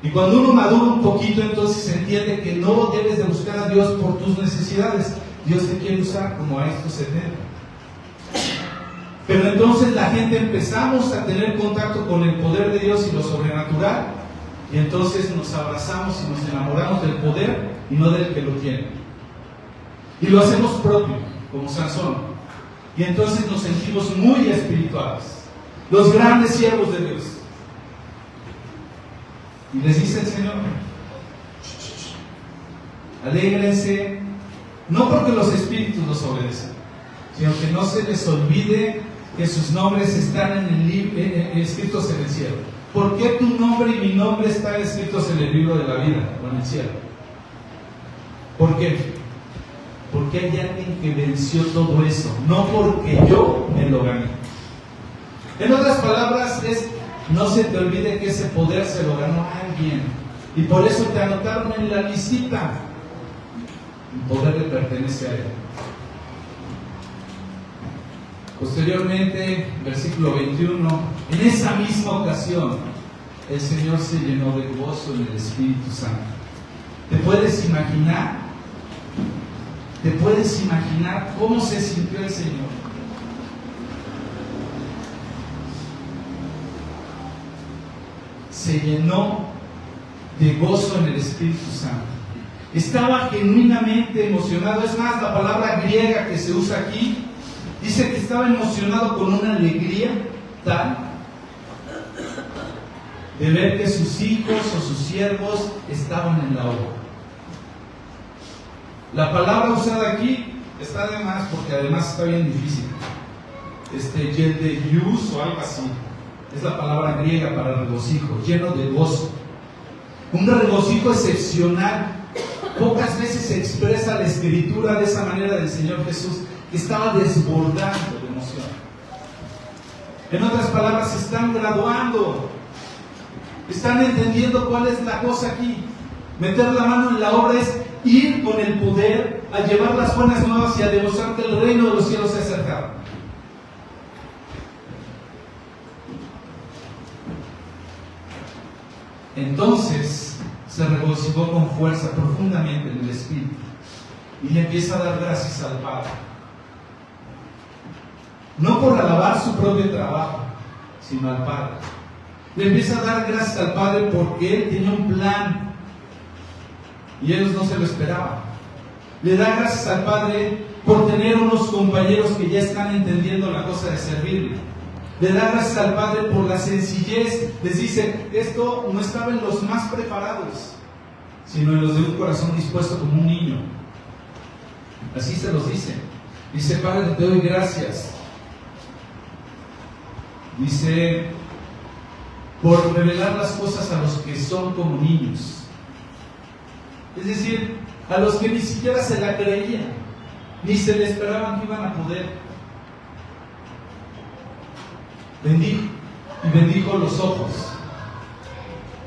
Y cuando uno madura un poquito, entonces se entiende que no debes de buscar a Dios por tus necesidades. Dios te quiere usar como a estos 70. Pero entonces la gente empezamos a tener contacto con el poder de Dios y lo sobrenatural, y entonces nos abrazamos y nos enamoramos del poder y no del que lo tiene. Y lo hacemos propio, como Sansón. Y entonces nos sentimos muy espirituales, los grandes siervos de Dios. Y les dice el Señor, alégrense, no porque los espíritus los obedecen, sino que no se les olvide que sus nombres están en el libro, escritos en el cielo. ¿Por qué tu nombre y mi nombre están escritos en el libro de la vida o en el cielo? ¿Por qué? Porque hay alguien que venció todo eso, no porque yo me lo gané. En otras palabras, no se te olvide que ese poder se lo ganó alguien, y por eso te anotaron en la listita. El poder le pertenece a él. Posteriormente, versículo 21, en esa misma ocasión, el Señor se llenó de gozo en el Espíritu Santo. ¿Te puedes imaginar? ¿Te puedes imaginar cómo se sintió el Señor? Se llenó de gozo en el Espíritu Santo. Estaba genuinamente emocionado. Es más, la palabra griega que se usa aquí dice que estaba emocionado con una alegría tal de ver que sus hijos o sus siervos estaban en la obra. La palabra usada aquí está de más, porque además está bien difícil. Yeldeus o algo así. Es la palabra griega para regocijo, lleno de gozo. Un regocijo excepcional. Pocas veces se expresa la Escritura de esa manera del Señor Jesús, que estaba desbordando de emoción. En otras palabras, se están graduando. Están entendiendo cuál es la cosa aquí. Meter la mano en la obra es ir con el poder a llevar las buenas nuevas y a demostrar que el reino de los cielos se ha acercado. Entonces se regocijó con fuerza profundamente en el Espíritu y le empieza a dar gracias al Padre. No por alabar su propio trabajo, sino al Padre. Le empieza a dar gracias al Padre porque Él tenía un plan y ellos no se lo esperaban. Le da gracias al Padre por tener unos compañeros que ya están entendiendo la cosa de servirle. Le da gracias al Padre por la sencillez. Les dice, esto no estaba en los más preparados, sino en los de un corazón dispuesto como un niño. Así se los dice. Dice, Padre, te doy gracias. Dice, por revelar las cosas a los que son como niños. Es decir, a los que ni siquiera se la creían, ni se le esperaban que iban a poder. Bendijo los ojos.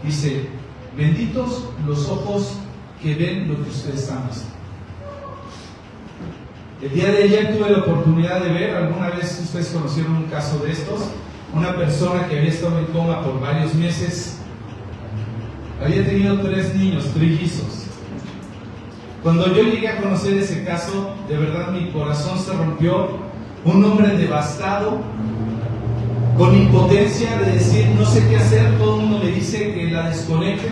Dice, benditos los ojos que ven lo que ustedes aman. El día de ayer tuve la oportunidad de ver, alguna vez ustedes conocieron un caso de estos, una persona que había estado en coma por varios meses, había tenido 3 niños, trillizos. Cuando yo llegué a conocer ese caso, de verdad mi corazón se rompió. Un hombre devastado, con impotencia de decir no sé qué hacer, todo el mundo me dice que la desconecte.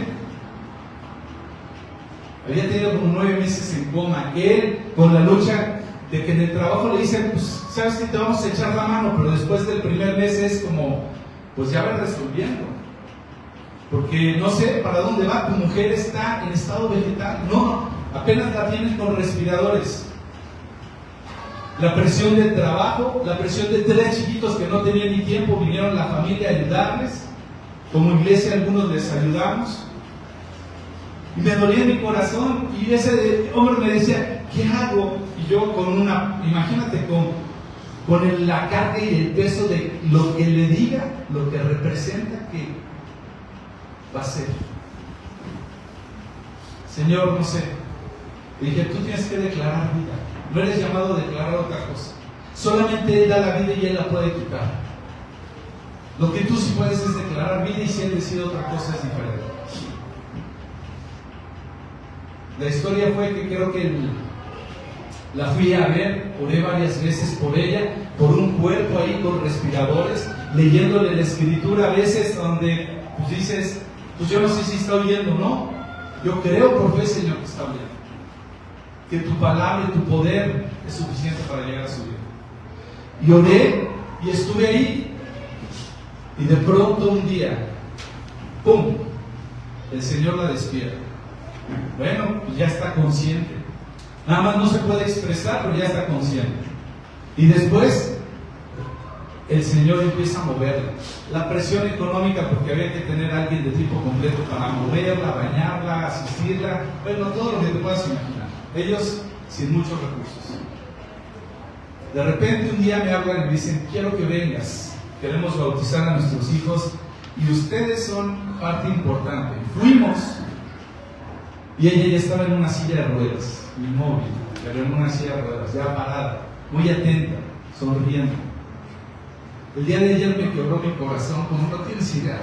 Había tenido como 9 meses en coma. Él, con la lucha de que en el trabajo le dicen, pues sabes que te vamos a echar la mano, pero después del primer mes es como, pues ya vas resolviendo, porque no sé para dónde va, tu mujer está en estado vegetal, no, apenas la tienes con respiradores. La presión del trabajo, la presión de 3 chiquitos que no tenían ni tiempo, vinieron la familia a ayudarles. Como iglesia algunos les ayudamos. Y me dolía en mi corazón. Y ese hombre me decía, ¿qué hago? Y yo imagínate, con la carga y el peso de lo que le diga, lo que representa que va a ser. Señor, no sé. Le dije, tú tienes que declarar vida. No eres llamado a declarar otra cosa. Solamente Él da la vida y Él la puede quitar. Lo que tú sí puedes es declarar vida, y si Él decide otra cosa es diferente. La historia fue que creo que la fui a ver, oré varias veces por ella, por un cuerpo ahí con respiradores, leyéndole la escritura a veces donde pues dices, pues yo no sé si está oyendo o no. Yo creo por fe, Señor, que está oyendo. Que tu palabra y tu poder es suficiente para llegar a su vida. Y oré y estuve ahí. Y de pronto un día, ¡pum!, el Señor la despierta. Bueno, pues ya está consciente. Nada más no se puede expresar, pero ya está consciente. Y después, el Señor empieza a moverla. La presión económica, porque había que tener a alguien de tiempo completo para moverla, bañarla, asistirla. Bueno, todo lo que te puedas imaginar. Ellos sin muchos recursos. De repente un día me hablan y me dicen, quiero que vengas. Queremos bautizar a nuestros hijos y ustedes son parte importante. Fuimos y ella ya estaba en una silla de ruedas, inmóvil, pero en una silla de ruedas, ya parada, muy atenta, sonriendo. El día de ayer me quebró mi corazón, como no tienes idea.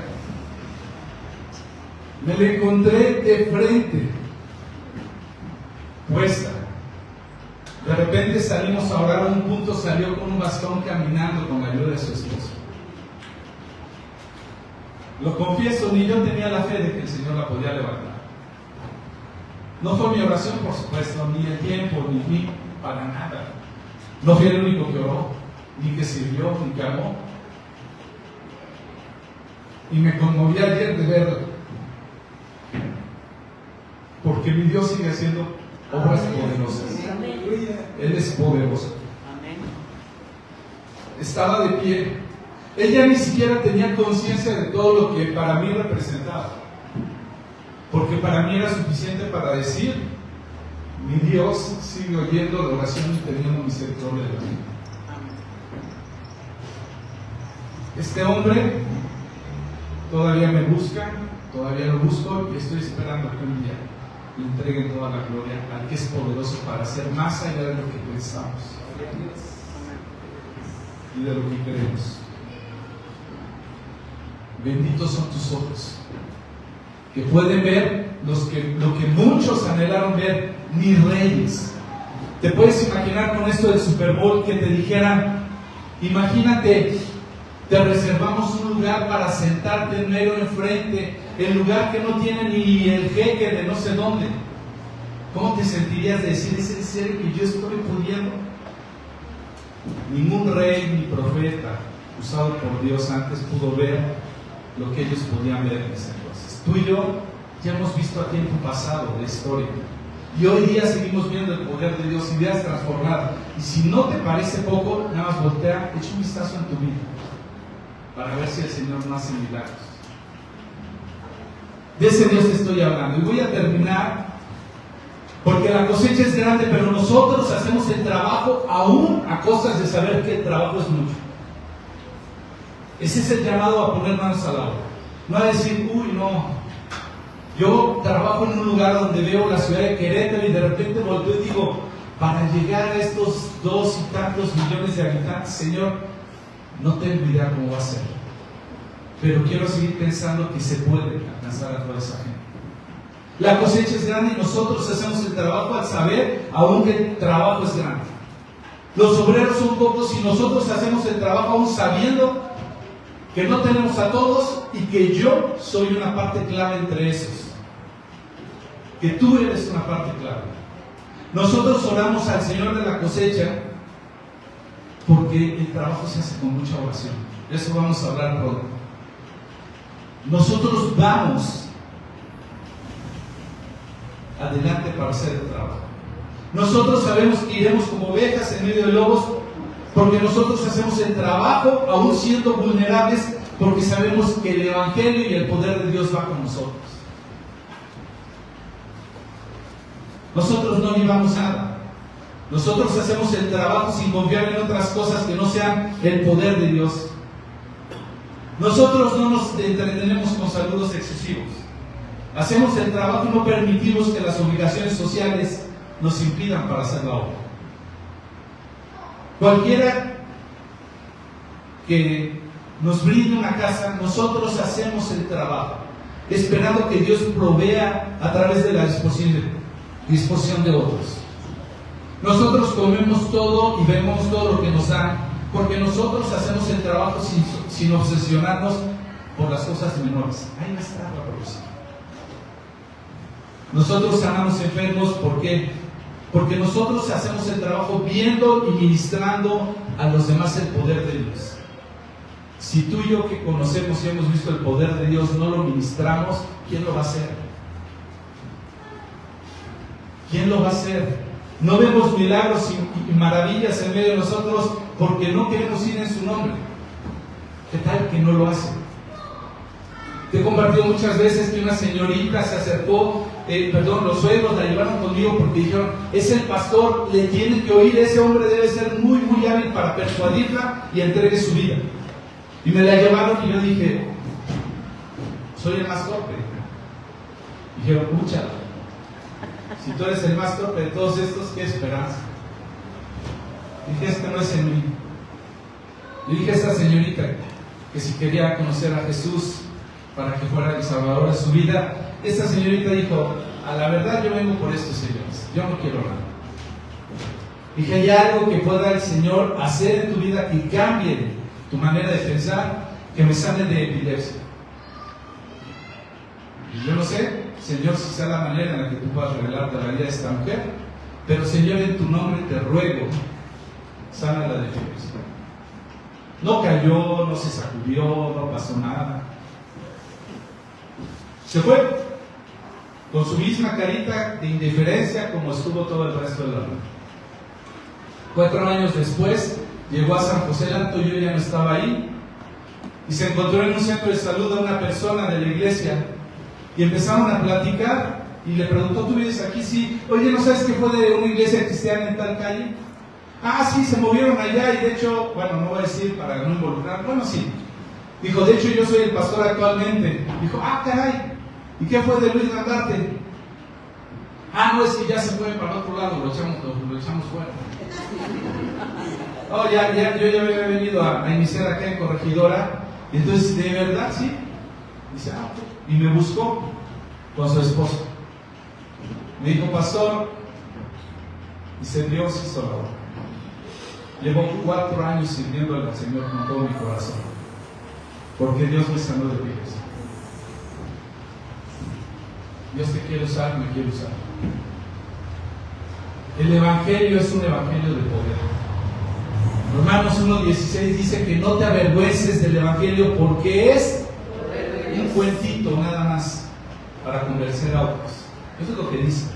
Me la encontré de frente, puesta. De repente salimos a orar, a un punto salió con un bastón caminando con la ayuda de su esposo. Lo confieso, ni yo tenía la fe de que el Señor la podía levantar. No fue mi oración, por supuesto, ni el tiempo, ni mí, para nada. No fui el único que oró, ni que sirvió, ni que amó. Y me conmoví ayer de verlo. Porque mi Dios sigue haciendo obras poderosas. Él es poderoso. Estaba de pie. Ella ni siquiera tenía conciencia de todo lo que para mí representaba. Porque para mí era suficiente para decir, mi Dios sigue oyendo la oración y teniendo misericordia de mí. Este hombre todavía me busca, todavía lo busco y estoy esperando que un día le entreguen toda la gloria al que es poderoso para hacer más allá de lo que pensamos y de lo que queremos. Benditos son tus ojos, que pueden ver lo que muchos anhelaron ver, mis reyes. ¿Te puedes imaginar con esto del Super Bowl que te dijeran, imagínate, te reservamos un lugar para sentarte en medio enfrente, el lugar que no tiene ni el jeque de no sé dónde? ¿Cómo te sentirías de decir, es en serio que yo estoy pudiendo? Ningún rey ni profeta usado por Dios antes pudo ver lo que ellos podían ver en ese entonces. Tú y yo ya hemos visto a tiempo pasado la historia y hoy día seguimos viendo el poder de Dios, ideas transformadas. Y si no te parece poco, nada más voltea, echa un vistazo en tu vida para ver si el Señor no hace milagros. De ese Dios te estoy hablando. Y voy a terminar porque la cosecha es grande, pero nosotros hacemos el trabajo aún a costas de saber que el trabajo es mucho. Ese es el llamado a poner manos a la obra. No a decir, uy, no. Yo trabajo en un lugar donde veo la ciudad de Querétaro y de repente volteo y digo, para llegar a estos 2 y tantos millones de habitantes, Señor, no tengo idea cómo va a ser. Pero quiero seguir pensando que se puede alcanzar a toda esa gente. La cosecha es grande y nosotros hacemos el trabajo al saber, aún que el trabajo es grande. Los obreros son pocos y nosotros hacemos el trabajo aún sabiendo que no tenemos a todos y que yo soy una parte clave entre esos. Que tú eres una parte clave. Nosotros oramos al Señor de la cosecha porque el trabajo se hace con mucha oración. De eso vamos a hablar pronto. Nosotros vamos adelante para hacer el trabajo. Nosotros sabemos que iremos como ovejas en medio de lobos, porque nosotros hacemos el trabajo aún siendo vulnerables, porque sabemos que el Evangelio y el poder de Dios va con nosotros. Nosotros no llevamos nada. Nosotros hacemos el trabajo sin confiar en otras cosas que no sean el poder de Dios. Nosotros no nos entretenemos con saludos excesivos. Hacemos el trabajo y no permitimos que las obligaciones sociales nos impidan para hacer la obra. Cualquiera que nos brinde una casa, nosotros hacemos el trabajo, esperando que Dios provea a través de la disposición de otros. Nosotros comemos todo y vemos todo lo que nos dan, porque nosotros hacemos el trabajo sin obsesionarnos por las cosas menores. Ahí va a estar la provisión. Nosotros sanamos enfermos, ¿por qué? Porque nosotros hacemos el trabajo viendo y ministrando a los demás el poder de Dios. Si tú y yo que conocemos y hemos visto el poder de Dios no lo ministramos, ¿quién lo va a hacer? ¿Quién lo va a hacer? No vemos milagros y maravillas en medio de nosotros porque no queremos ir en su nombre. ¿Qué tal que no lo hace? Te he compartido muchas veces que una señorita se acercó, los suegros la llevaron conmigo porque dijeron, es el pastor, le tienen que oír, ese hombre debe ser muy, muy hábil para persuadirla y entregue su vida. Y me la llevaron y yo dije, soy el más torpe. Dijeron, pucha, si tú eres el más torpe de todos estos, ¿qué esperanza? Dije, este no es en mí. Le dije a esa señorita que si quería conocer a Jesús para que fuera el salvador de su vida, esta señorita dijo, a la verdad yo vengo por estos señores, yo no quiero nada. Dije, hay algo que pueda el Señor hacer en tu vida que cambie tu manera de pensar, que me sane de epilepsia. Y yo no sé, Señor, si sea la manera en la que tú puedas revelarte la vida de esta mujer, pero Señor, en tu nombre te ruego, sana la de epilepsia. No cayó, no se sacudió, no pasó nada. Se fue con su misma carita de indiferencia como estuvo todo el resto de la noche. 4 años después llegó a San José el Alto, yo ya no estaba ahí, y se encontró en un centro de salud a una persona de la iglesia y empezaron a platicar y le preguntó, ¿tú vives aquí? Sí. Oye, ¿no sabes que fue de una iglesia cristiana en tal calle? Ah, sí, se movieron allá y de hecho, bueno, no voy a decir para no involucrar, bueno, sí. Dijo, de hecho yo soy el pastor actualmente. Dijo, ah, caray, ¿y qué fue de Luis Gandarte? Ah, no, es que ya se fue para el otro lado, lo echamos fuera. Oh, yo ya había venido a iniciar acá en Corregidora, y entonces, ¿de verdad? Sí. Dice, ah, ok. Y me buscó con su esposo. Me dijo, pastor, dice, Dios hizo la obra. Llevo 4 años sirviéndole al Señor con todo mi corazón, porque Dios me sanó de viejas. Dios te quiere usar, me quiere usar. El Evangelio es un Evangelio de poder. Romanos 1:16 dice que no te avergüences del Evangelio porque es un cuentito nada más para convencer a otros. Eso es lo que dice.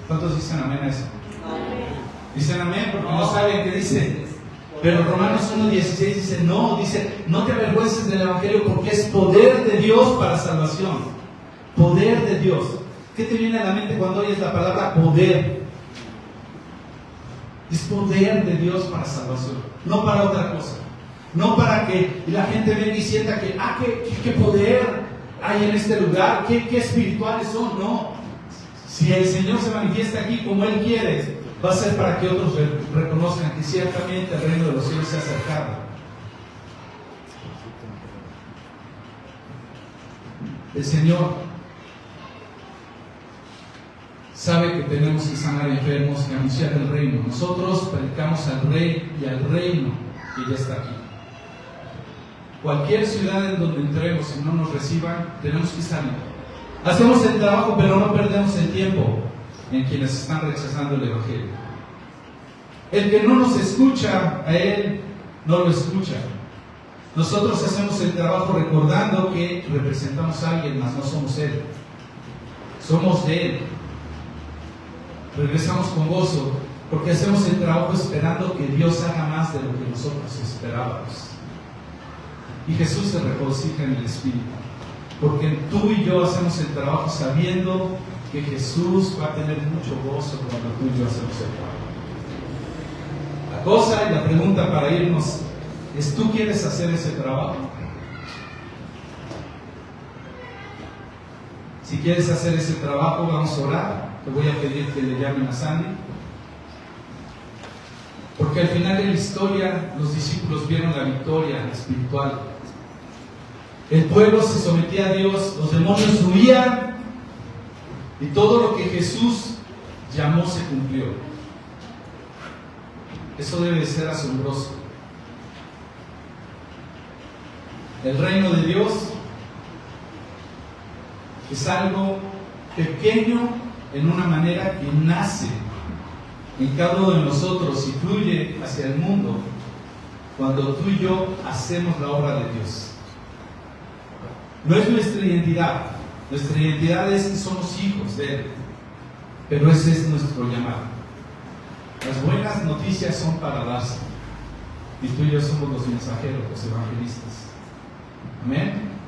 ¿Cuántos dicen amén a eso? Dicen amén porque no saben qué dice. Pero Romanos 1:16 dice, no te avergüences del Evangelio porque es poder de Dios para salvación. Poder de Dios. ¿Qué te viene a la mente cuando oyes la palabra poder? Es poder de Dios para salvación, no para otra cosa. No para que la gente venga y sienta que, qué poder hay en este lugar, qué espirituales son. No. Si el Señor se manifiesta aquí como Él quiere, va a ser para que otros reconozcan que ciertamente el reino de los cielos se ha acercado. El Señor sabe que tenemos que sanar enfermos y anunciar el reino. Nosotros predicamos al Rey y al reino que ya está aquí. Cualquier ciudad en donde entremos y no nos reciban, tenemos que salir. Hacemos el trabajo, pero no perdemos el tiempo en quienes están rechazando el Evangelio. El que no nos escucha, a Él no lo escucha. Nosotros hacemos el trabajo recordando que representamos a alguien más, no somos Él. Somos de Él. Regresamos con gozo porque hacemos el trabajo esperando que Dios haga más de lo que nosotros esperábamos. Y Jesús se regocija en el Espíritu, porque tú y yo hacemos el trabajo sabiendo que Jesús va a tener mucho gozo cuando tú y yo hacemos el trabajo. La cosa y la pregunta para irnos es: ¿tú quieres hacer ese trabajo? Si quieres hacer ese trabajo, vamos a orar. Te voy a pedir que le llamen a Sandy, porque al final de la historia los discípulos vieron la victoria espiritual. El pueblo se sometía a Dios, los demonios huían, y todo lo que Jesús llamó se cumplió. Eso debe ser asombroso. El reino de Dios es algo pequeño en una manera que nace en cada uno de nosotros y fluye hacia el mundo cuando tú y yo hacemos la obra de Dios. No es nuestra identidad es que somos hijos de Él, pero ese es nuestro llamado. Las buenas noticias son para darse, y tú y yo somos los mensajeros, los evangelistas. Amén.